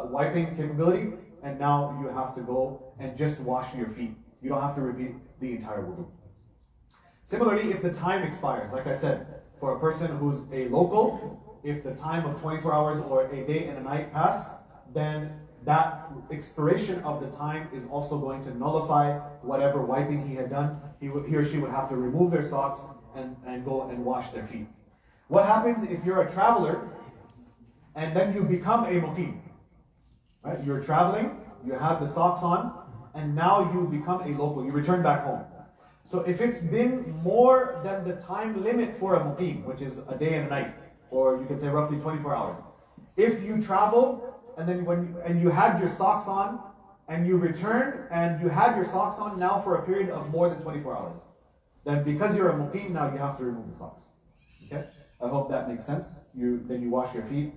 wiping capability, and now you have to go and just wash your feet. You don't have to repeat the entire wudu. Similarly, if the time expires, like I said, for a person who's a local, if the time of 24 hours or a day and a night pass, then that expiration of the time is also going to nullify whatever wiping he had done. He or she would have to remove their socks and go and wash their feet. What happens if you're a traveler and then you become a muqim? Right? You're traveling, you have the socks on, and now you become a local, you return back home. So if it's been more than the time limit for a muqim, which is a day and a night, or you can say roughly 24 hours. If you travel and then you had your socks on and you return and you had your socks on now for a period of more than 24 hours, then because you're a muqim, now you have to remove the socks. Okay? I hope that makes sense. Then you wash your feet.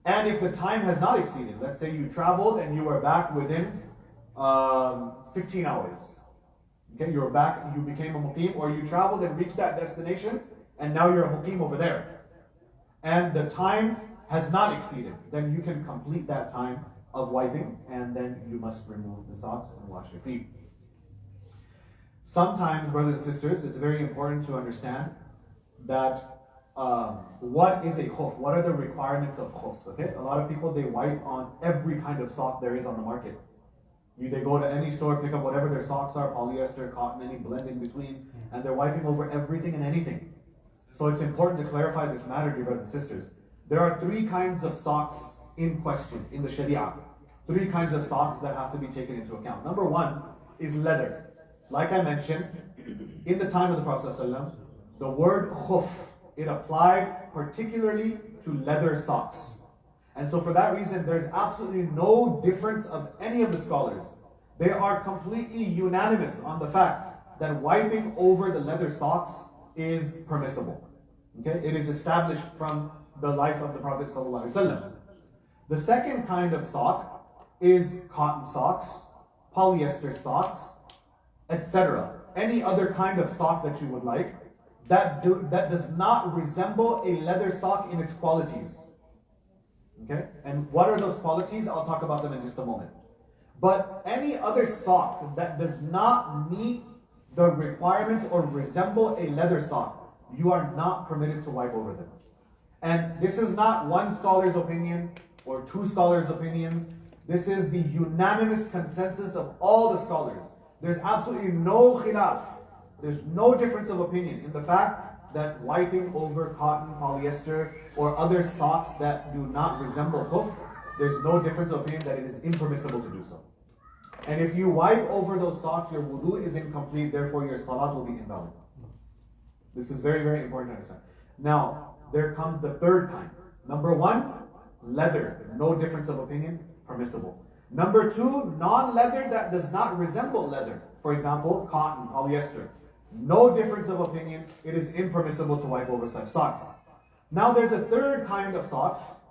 And if the time has not exceeded, let's say you traveled and you were back within 15 hours. Okay, you're back, you became a muqim, or you traveled and reached that destination, and now you're a muqim over there. And the time has not exceeded, then you can complete that time of wiping, and then you must remove the socks and wash your feet. Sometimes, brothers and sisters, it's very important to understand that what is a khuf? What are the requirements of khufs? Okay, a lot of people, they wipe on every kind of sock there is on the market. They go to any store, pick up whatever their socks are, polyester, cotton, any blend in between, and they're wiping over everything and anything. So it's important to clarify this matter, dear brothers and sisters. There are 3 kinds of socks in question in the Sharia. 3 kinds of socks that have to be taken into account. Number 1 is leather. Like I mentioned, in the time of the Prophet ﷺ, the word khuf, it applied particularly to leather socks. And so for that reason, there's absolutely no difference of any of the scholars. They are completely unanimous on the fact that wiping over the leather socks is permissible. Okay, it is established from the life of the Prophet ﷺ. The second kind of sock is cotton socks, polyester socks, etc. Any other kind of sock that you would like that does not resemble a leather sock in its qualities. Okay, and what are those qualities? I'll talk about them in just a moment. But any other sock that does not meet the requirements or resemble a leather sock, you are not permitted to wipe over them. And this is not one scholar's opinion or 2 scholars' opinions. This is the unanimous consensus of all the scholars. There's absolutely no khilaf. There's no difference of opinion in the fact that wiping over cotton, polyester, or other socks that do not resemble khuf, there's no difference of opinion that it is impermissible to do so. And if you wipe over those socks, your wudu is incomplete, therefore your salat will be invalid. This is very, very important to understand. Now, there comes the third kind. Number 1, leather. No difference of opinion, permissible. Number 2, non-leather that does not resemble leather. For example, cotton, polyester. No difference of opinion. It is impermissible to wipe over such socks. Now there's a third kind of sock,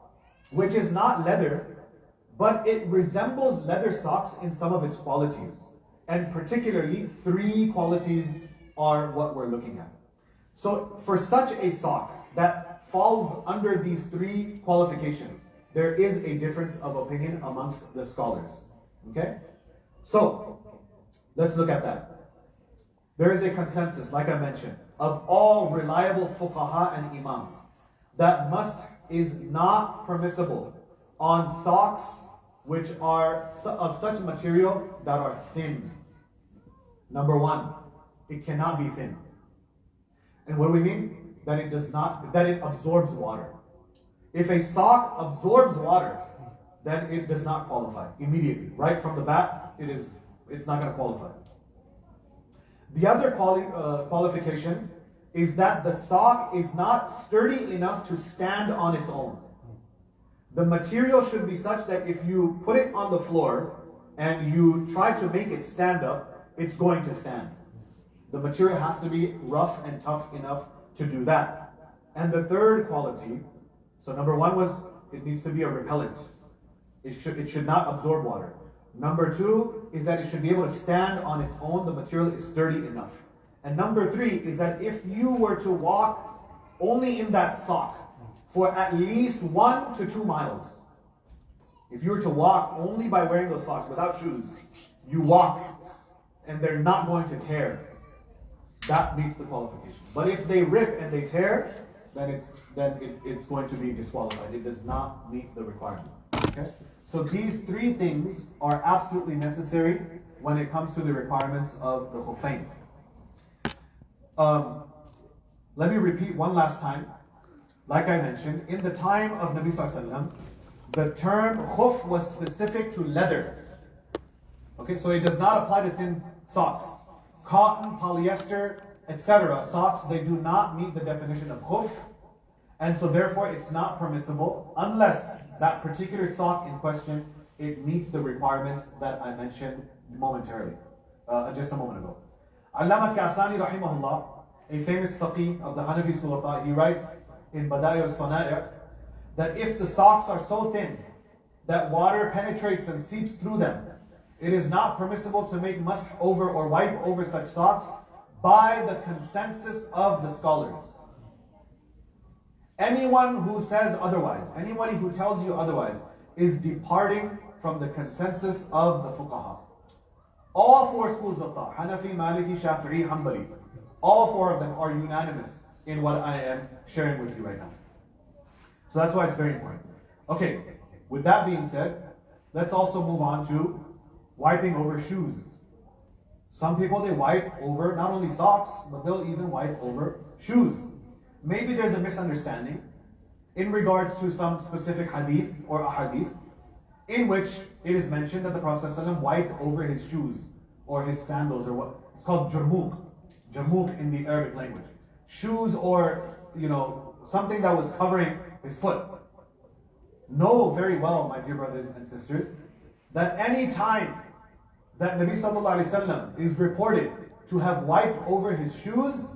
which is not leather, but it resembles leather socks in some of its qualities. And particularly, 3 qualities are what we're looking at. So for such a sock that falls under these 3 qualifications, there is a difference of opinion amongst the scholars. Okay? So, let's look at that. There is a consensus, like I mentioned, of all reliable fuqaha and imams, that masah is not permissible on socks which are of such material that are thin. Number 1, it cannot be thin. And what do we mean? That it absorbs water. If a sock absorbs water, then it does not qualify immediately. Right from the bat, it's not going to qualify. The other qualification is that the sock is not sturdy enough to stand on its own. The material should be such that if you put it on the floor and you try to make it stand up, it's going to stand. The material has to be rough and tough enough to do that. And the third quality, so number 1 was it needs to be a repellent. It should not absorb water. Number 2 is that it should be able to stand on its own. The material is sturdy enough. And number 3 is that if you were to walk only in that sock for at least 1 to 2 miles, if you were to walk only by wearing those socks without shoes, you walk and they're not going to tear, that meets the qualification. But if they rip and they tear, then it's going to be disqualified. It does not meet the requirement. Okay? So these 3 things are absolutely necessary when it comes to the requirements of the khuffayn. Let me repeat one last time. Like I mentioned, in the time of Nabi Sallallahu Alaihi Wasallam, the term khuf was specific to leather. Okay, so it does not apply to thin socks. Cotton, polyester, etc. socks, they do not meet the definition of khuf. And so therefore it's not permissible unless that particular sock in question, it meets the requirements that I mentioned momentarily, just a moment ago. Allama Kasani rahimahullah, a famous faqih of the Hanafi school of thought, he writes in Bada'i al-Sana'i' that if the socks are so thin that water penetrates and seeps through them, it is not permissible to make masah over or wipe over such socks by the consensus of the scholars. Anyone who says otherwise, anybody who tells you otherwise, is departing from the consensus of the fuqaha. All 4 schools of thought, Hanafi, Maliki, Shafi'i, Hanbali, all 4 of them are unanimous in what I am sharing with you right now. So that's why it's very important. Okay, with that being said, let's also move on to wiping over shoes. Some people, they wipe over not only socks, but they'll even wipe over shoes. Maybe there's a misunderstanding in regards to some specific hadith or ahadith in which it is mentioned that the Prophet ﷺ wiped over his shoes or his sandals, or what it's called jarmuk in the Arabic language. Shoes, or something that was covering his foot. Know very well, my dear brothers and sisters, that any time that Nabi sallallahu alaihi wasallam is reported to have wiped over his shoes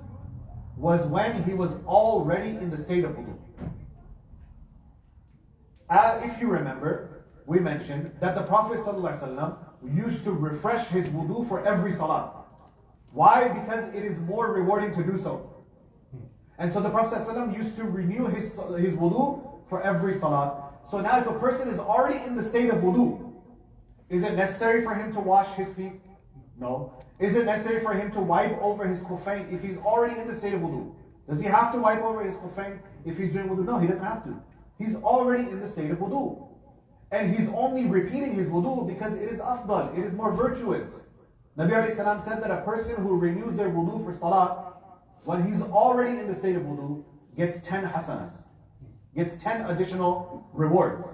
was when he was already in the state of wudu. If you remember, we mentioned that the Prophet ﷺ used to refresh his wudu for every salat. Why? Because it is more rewarding to do so. And so the Prophet ﷺ used to renew his wudu for every salat. So now if a person is already in the state of wudu, is it necessary for him to wash his feet? No. Is it necessary for him to wipe over his khuffayn if he's already in the state of wudu? Does he have to wipe over his khuffayn if he's doing wudu? No, he doesn't have to. He's already in the state of wudu. And he's only repeating his wudu because it is afdal, it is more virtuous. Nabi alayhi salam said that a person who renews their wudu for salat, when he's already in the state of wudu, gets 10 hasanas, gets 10 additional rewards.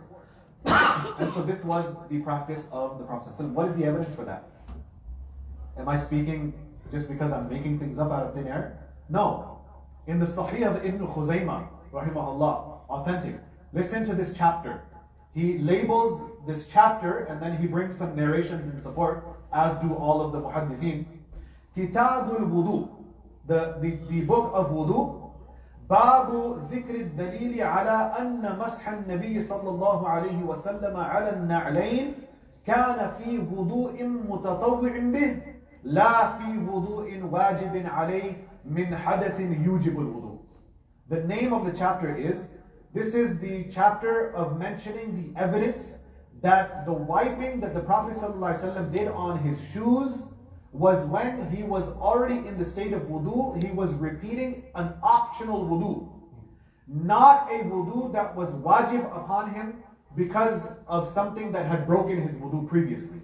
And so this was the practice of the Prophet. So what is the evidence for that? Am I speaking just because I'm making things up out of thin air? No. In the Sahih of Ibn Khuzaymah, rahimahullah, authentic, listen to this chapter. He labels this chapter and then he brings some narrations in support, as do all of the muhaddithin. Kitabul Wudu, the book of Wudu. باب ذكر الدليل على أن مسح النبي صلى الله عليه وسلم على النعلين كان في وضوء متطوع به لا في وضوء واجب عليه من حدث يوجب الوضوء. The name of the chapter is, this is the chapter of mentioning the evidence that the wiping that the Prophet ﷺ did on his shoes was when he was already in the state of wudu. He was repeating an optional wudu, not a wudu that was wajib upon him because of something that had broken his wudu previously.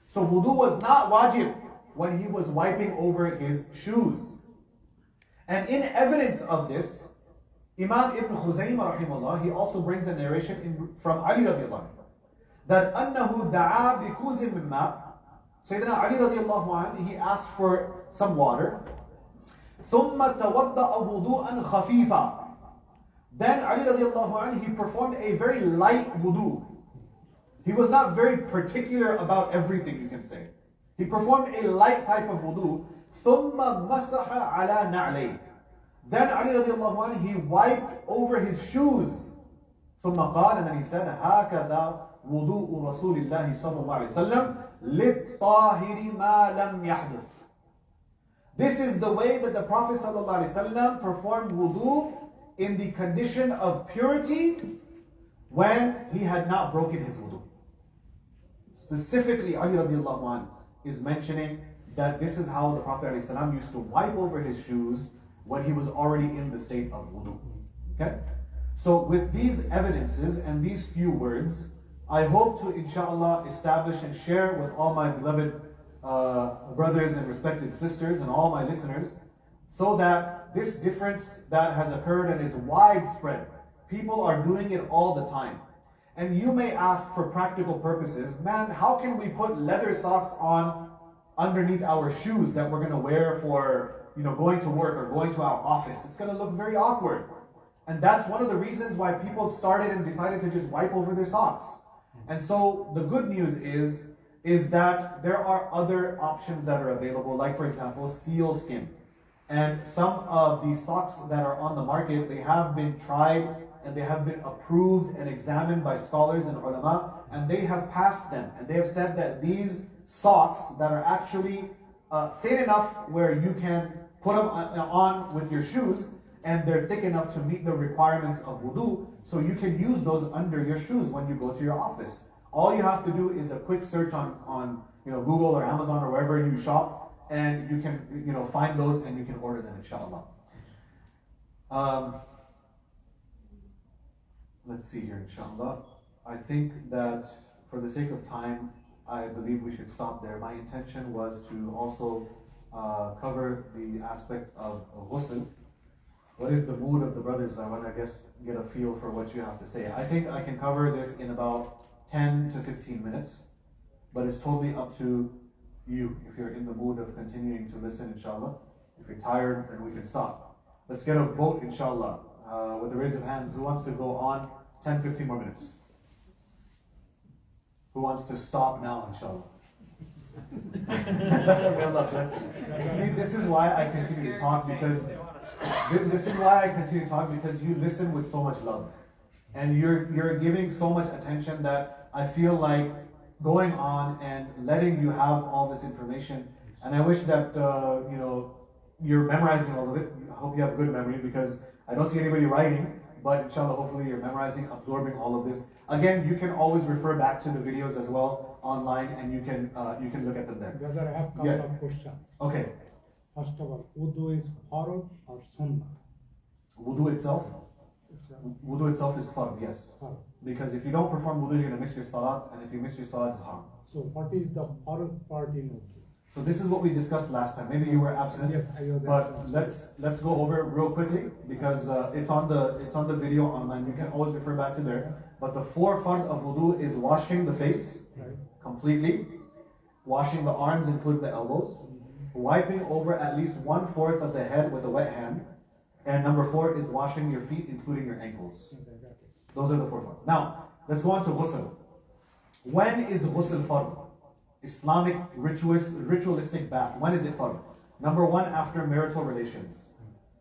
So wudu was not wajib when he was wiping over his shoes. And in evidence of this, Imam Ibn Khuzaymah rahimahullah, he also brings a narration from Ali radiallahu anhu, that أنه دعا بكوز من ماء. Sayyidina Ali radiallahu anhu, he asked for some water. ثم توضأ وضوءا خفيفا. Then Ali radiallahu anhu, he performed a very light wudu. He was not very particular about everything, you can say. He performed a light type of wudu. ثم مسح على نعليه. Then Ali radiallahu anhu, he wiped over his shoes. ثم قال, and then he said, هكذا وضوء رسول الله صلى الله عليه وسلم للطاهر ما لم يحدث. This is the way that the Prophet صلى الله عليه وسلم performed wudu in the condition of purity when he had not broken his wudu. Specifically, Ali radiallahu anhu is mentioning that this is how the Prophet ﷺ used to wipe over his shoes when he was already in the state of wudu. Okay? So with these evidences and these few words, I hope to inshallah establish and share with all my beloved brothers and respected sisters and all my listeners, so that this difference that has occurred and is widespread, people are doing it all the time. And you may ask for practical purposes, man, how can we put leather socks on underneath our shoes that we're going to wear for going to work or going to our office? It's going to look very awkward. And that's one of the reasons why people started and decided to just wipe over their socks. And so the good news is that there are other options that are available, like for example, seal skin. And some of these socks that are on the market, they have been tried and they have been approved and examined by scholars and ulama, and they have passed them. And they have said that these socks that are actually thin enough where you can put them on with your shoes, and they're thick enough to meet the requirements of wudu, so you can use those under your shoes when you go to your office. All you have to do is a quick search on Google or Amazon or wherever you shop, and you can find those and you can order them, inshallah. Let's see here, inshallah. I think that for the sake of time, I believe we should stop there. My intention was to also cover the aspect of ghusl. What is the mood of the brothers? I want to get a feel for what you have to say. I think I can cover this in about 10 to 15 minutes, but it's totally up to you. If you're in the mood of continuing to listen, inshallah. If you're tired, then we can stop. Let's get a vote, inshallah. With a raise of hands, who wants to go on 10, 15 more minutes? Who wants to stop now, inshallah? See, this is why I continue to talk, because you listen with so much love, and you're giving so much attention that I feel like going on and letting you have all this information. And I wish that you're memorizing all of it. I hope you have a good memory, because I don't see anybody writing, but inshallah, hopefully you're memorizing, absorbing all of this. Again, you can always refer back to the videos as well online, and you can look at them there. Brother, I have a couple of questions. Okay. First of all, wudu is farad or sunnah? Wudu itself? Wudu itself is fard, yes. Farad. Because if you don't perform wudu, you're going to miss your salat, and if you miss your salat, it's haram. So what is the farad part in wudu? So this is what we discussed last time. Maybe you were absent. Yes, I was but absent. let's go over it real quickly, because it's on the video online. You can always refer back to there. But the 4 fard of wudu is washing the face completely, washing the arms, including the elbows, wiping over at least 1/4 of the head with a wet hand, and number 4 is washing your feet, including your ankles. Those are the 4 fard. Now let's go on to ghusl. When is ghusl fard? Islamic ritualistic bath. When is it fard? Number 1, after marital relations.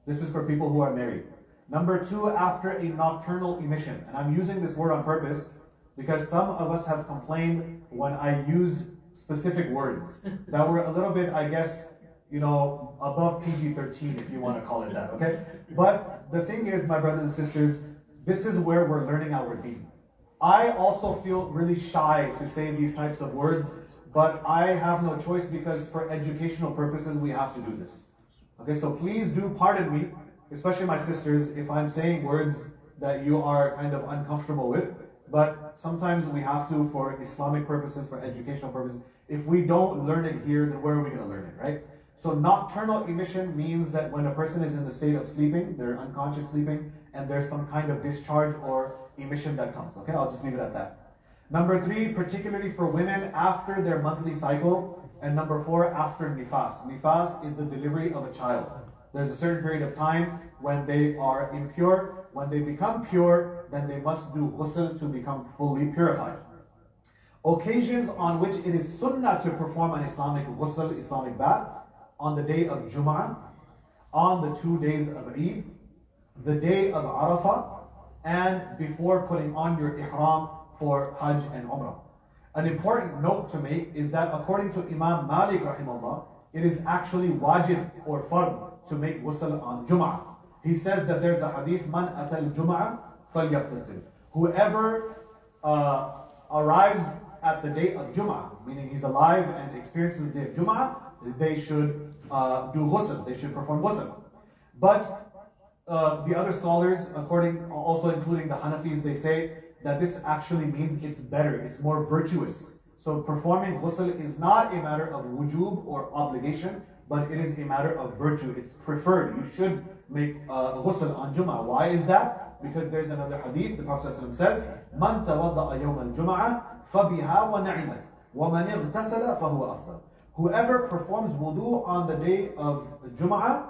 This is for people who are married. Number 2, after a nocturnal emission. And I'm using this word on purpose because some of us have complained when I used specific words that were a little bit, I guess, above PG-13, if you want to call it that, okay? But the thing is, my brothers and sisters, this is where we're learning our deen. I also feel really shy to say these types of words, but I have no choice because for educational purposes, we have to do this. Okay, so please do pardon me, especially my sisters, if I'm saying words that you are kind of uncomfortable with. But sometimes we have to, for Islamic purposes, for educational purposes. If we don't learn it here, then where are we going to learn it, right? So nocturnal emission means that when a person is in the state of sleeping, they're unconscious sleeping, and there's some kind of discharge or emission that comes. Okay, I'll just leave it at that. Number 3, particularly for women after their monthly cycle. And number 4, after nifas. Nifas is the delivery of a child. There's a certain period of time when they are impure. When they become pure, then they must do ghusl to become fully purified. Occasions on which it is sunnah to perform an Islamic ghusl, Islamic bath, on the day of Jum'ah, on the 2 days of Eid, the day of Arafah, and before putting on your ihram for Hajj and Umrah. An important note to make is that according to Imam Malik rahimahullah, it is actually wajib or fard to make ghusl on Jum'ah. He says that there's a hadith, man atal Jum'ah falyaqtasil. Whoever arrives at the day of Jum'ah, meaning he's alive and experiences the day of Jum'ah, they should do ghusl, they should perform ghusl. But the other scholars, also including the Hanafis, they say that this actually means it's better, it's more virtuous. So performing ghusl is not a matter of wujub or obligation, but it is a matter of virtue. It's preferred. You should make ghusl on Jum'ah. Why is that? Because there's another hadith. The Prophet ﷺ says, "Man tawadda'a yawm al-jum'ah fabiha wa na'imat, wa man ightasala fahuwa afdal." Whoever performs wudu on the day of Jum'ah,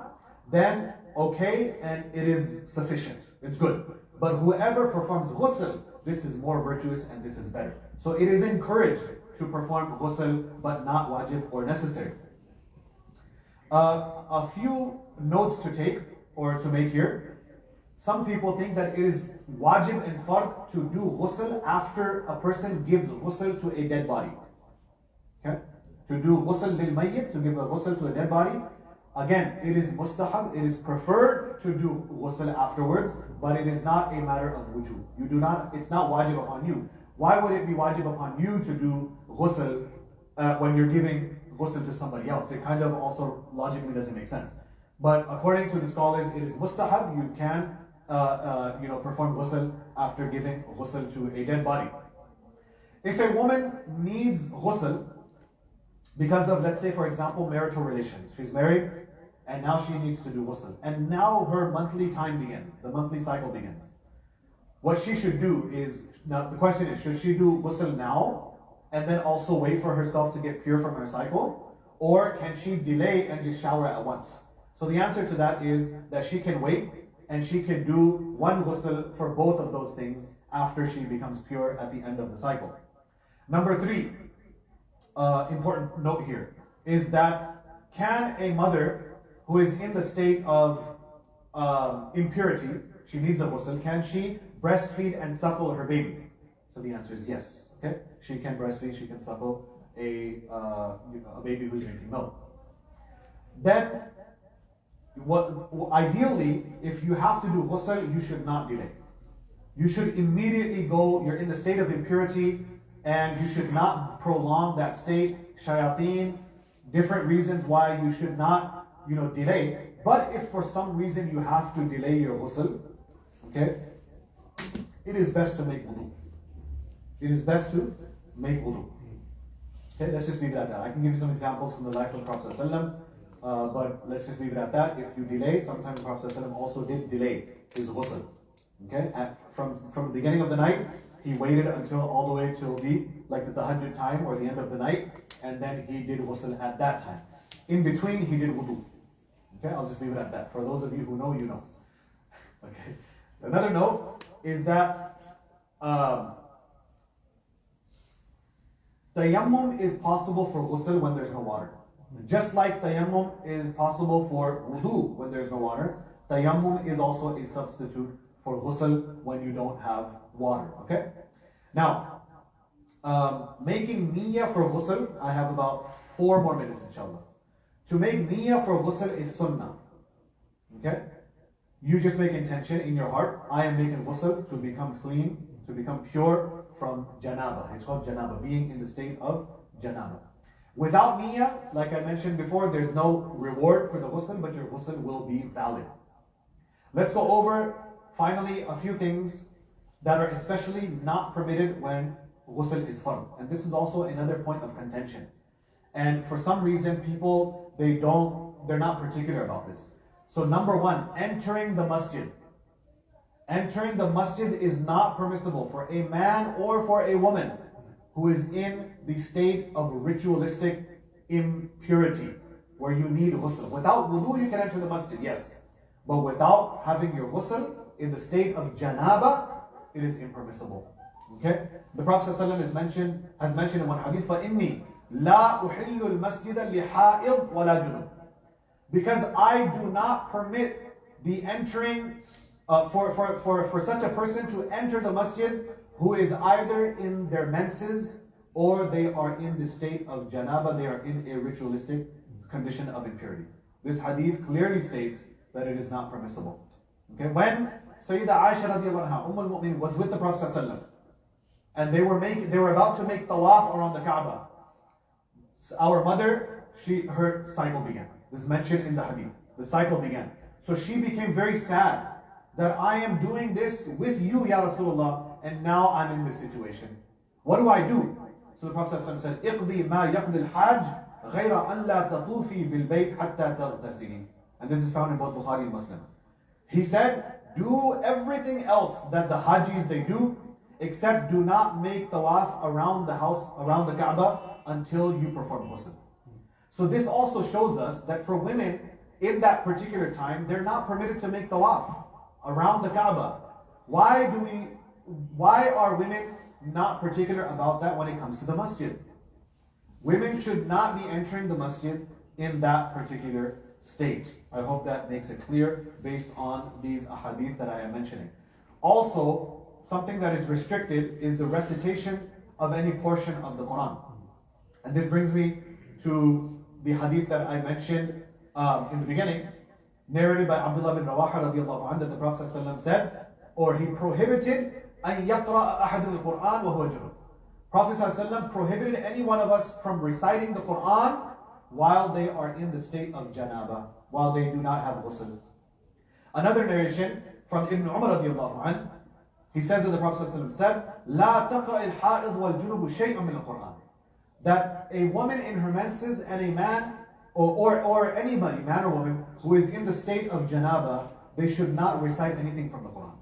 then okay, and it is sufficient. It's good. But whoever performs ghusl, this is more virtuous and this is better. So it is encouraged to perform ghusl, but not wajib or necessary. A few notes to take or to make here. Some people think that it is wajib and fard to do ghusl after a person gives ghusl to a dead body. Okay? To do ghusl lil mayyit, to give a ghusl to a dead body. Again, it is mustahab, it is preferred to do ghusl afterwards, but it is not a matter of wujub. It's not wajib upon you. Why would it be wajib upon you to do ghusl when you're giving ghusl to somebody else? It kind of also logically doesn't make sense. But according to the scholars, it is mustahab. You can perform ghusl after giving ghusl to a dead body. If a woman needs ghusl because of, let's say, for example, marital relations, she's married and now she needs to do ghusl, and now her monthly time begins, the monthly cycle begins. What she should do is, now the question is, should she do ghusl now and then also wait for herself to get pure from her cycle, or can she delay and just shower at once? So the answer to that is that she can wait and she can do one ghusl for both of those things after she becomes pure at the end of the cycle. Number 3, important note here, is that can a mother who is in the state of impurity, she needs a ghusl, can she breastfeed and suckle her baby? So the answer is yes. Okay, she can breastfeed, she can suckle a baby who's drinking milk. Then, ideally, if you have to do ghusl, you should not delay. You should immediately go. You're in the state of impurity, and you should not prolong that state. Shayateen, different reasons why you should not, delay. But if for some reason you have to delay your ghusl, okay, it is best to make wudu. It is best to make wudu. Okay, let's just leave it at that. I can give you some examples from the life of the Prophet ﷺ, but let's just leave it at that. If you delay, sometimes the Prophet ﷺ also did delay his ghusl. Okay, from the beginning of the night, he waited until all the way till the tahajjud time or the end of the night, and then he did ghusl at that time. In between, he did wudu. Okay, I'll just leave it at that. For those of you who know, you know. Okay. Another note is that tayammum is possible for ghusl when there's no water. Just like tayammum is possible for wudu when there's no water, tayammum is also a substitute for ghusl when you don't have water. Okay? Now, Making niyyah for ghusl, I have about 4 more minutes inshallah. To make niyyah for ghusl is sunnah. Okay? You just make intention in your heart, I am making ghusl to become clean, to become pure from janaba. It's called janaba, being in the state of janaba. Without niyyah, like I mentioned before, there's no reward for the ghusl, but your ghusl will be valid. Let's go over, finally, a few things that are especially not permitted when ghusl is fard. And this is also another point of contention. And for some reason, people, they're not particular about this. So number 1, entering the masjid. Entering the masjid is not permissible for a man or for a woman who is in the state of ritualistic impurity, where you need ghusl. Without wudu, you can enter the masjid, yes. But without having your ghusl in the state of janaba, it is impermissible. Okay? The Prophet ﷺ has mentioned in one hadith, فَإِنِّي لَا أُحِلُّ الْمَسْجِدَ لِحَائِضْ وَلَا جُنُبٍ. Because I do not permit the entering, for such a person to enter the masjid who is either in their menses or they are in the state of janaba, they are in a ritualistic condition of impurity. This hadith clearly states that it is not permissible. Okay, when Sayyidah Aisha radiallahu anha, al-Mu'min, was with the Prophet ﷺ, and they were about to make tawaf around the Kaaba. Our mother, her cycle began. This is mentioned in the hadith. The cycle began. So she became very sad that I am doing this with you, Ya Rasulullah, and now I'm in this situation. What do I do? So the Prophet ﷺ said, اقضي ما يقضي الحاج غير أن لا تطوفي بالبيت حتى تغتسلي. And this is found in both Bukhari and Muslim. He said, do everything else that the Hajis they do, except do not make tawaf around the house, around the Kaaba, until you perform ghusl. So this also shows us that for women, in that particular time, they're not permitted to make tawaf around the Kaaba. Why are women not particular about that when it comes to the masjid? Women should not be entering the masjid in that particular state. I hope that makes it clear based on these ahadith that I am mentioning. Also, something that is restricted is the recitation of any portion of the Quran. And this brings me to the hadith that I mentioned in the beginning, narrated by Abdullah bin Rawaha radiallahu anhu, that the Prophet ﷺ said, or he prohibited أن يقرأ أحد القرآن وهو جنوب. Prophet ﷺ prohibited any one of us from reciting the Quran while they are in the state of janaba, while they do not have ghusl. Another narration from Ibn Umar radiallahu anhu, he says that the Prophet ﷺ said, لا تقرأ الحائض والجنوب شيئا من القرآن. That a woman in her menses and a man, or anybody, man or woman, who is in the state of janaba, they should not recite anything from the Quran.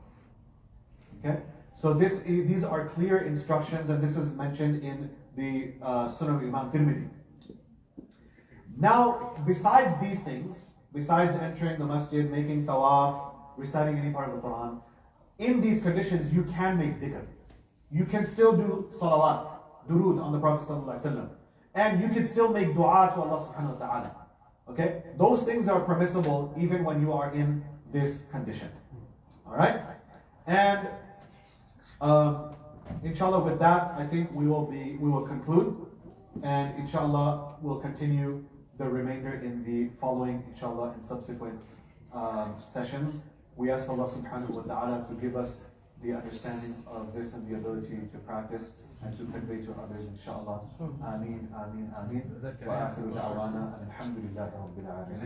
Okay? So these are clear instructions, and this is mentioned in the Sunnah of Imam Tirmidhi. Now, besides these things, besides entering the masjid, making tawaf, reciting any part of the Quran, in these conditions you can make dhikr. You can still do salawat, durood on the Prophet ﷺ. And you can still make dua to Allah subhanahu wa ta'ala. Okay? Those things are permissible even when you are in this condition. Alright? And inshallah, with that, I think we will conclude, and inshallah we'll continue the remainder in the following, inshallah, in subsequent sessions. We ask Allah subhanahu wa ta'ala to give us the understanding of this and the ability to practice and to convey to others, inshallah. Ameen, ameen, ameen. Wa akhiru da'wana, alhamdulillahi rabbil alamin.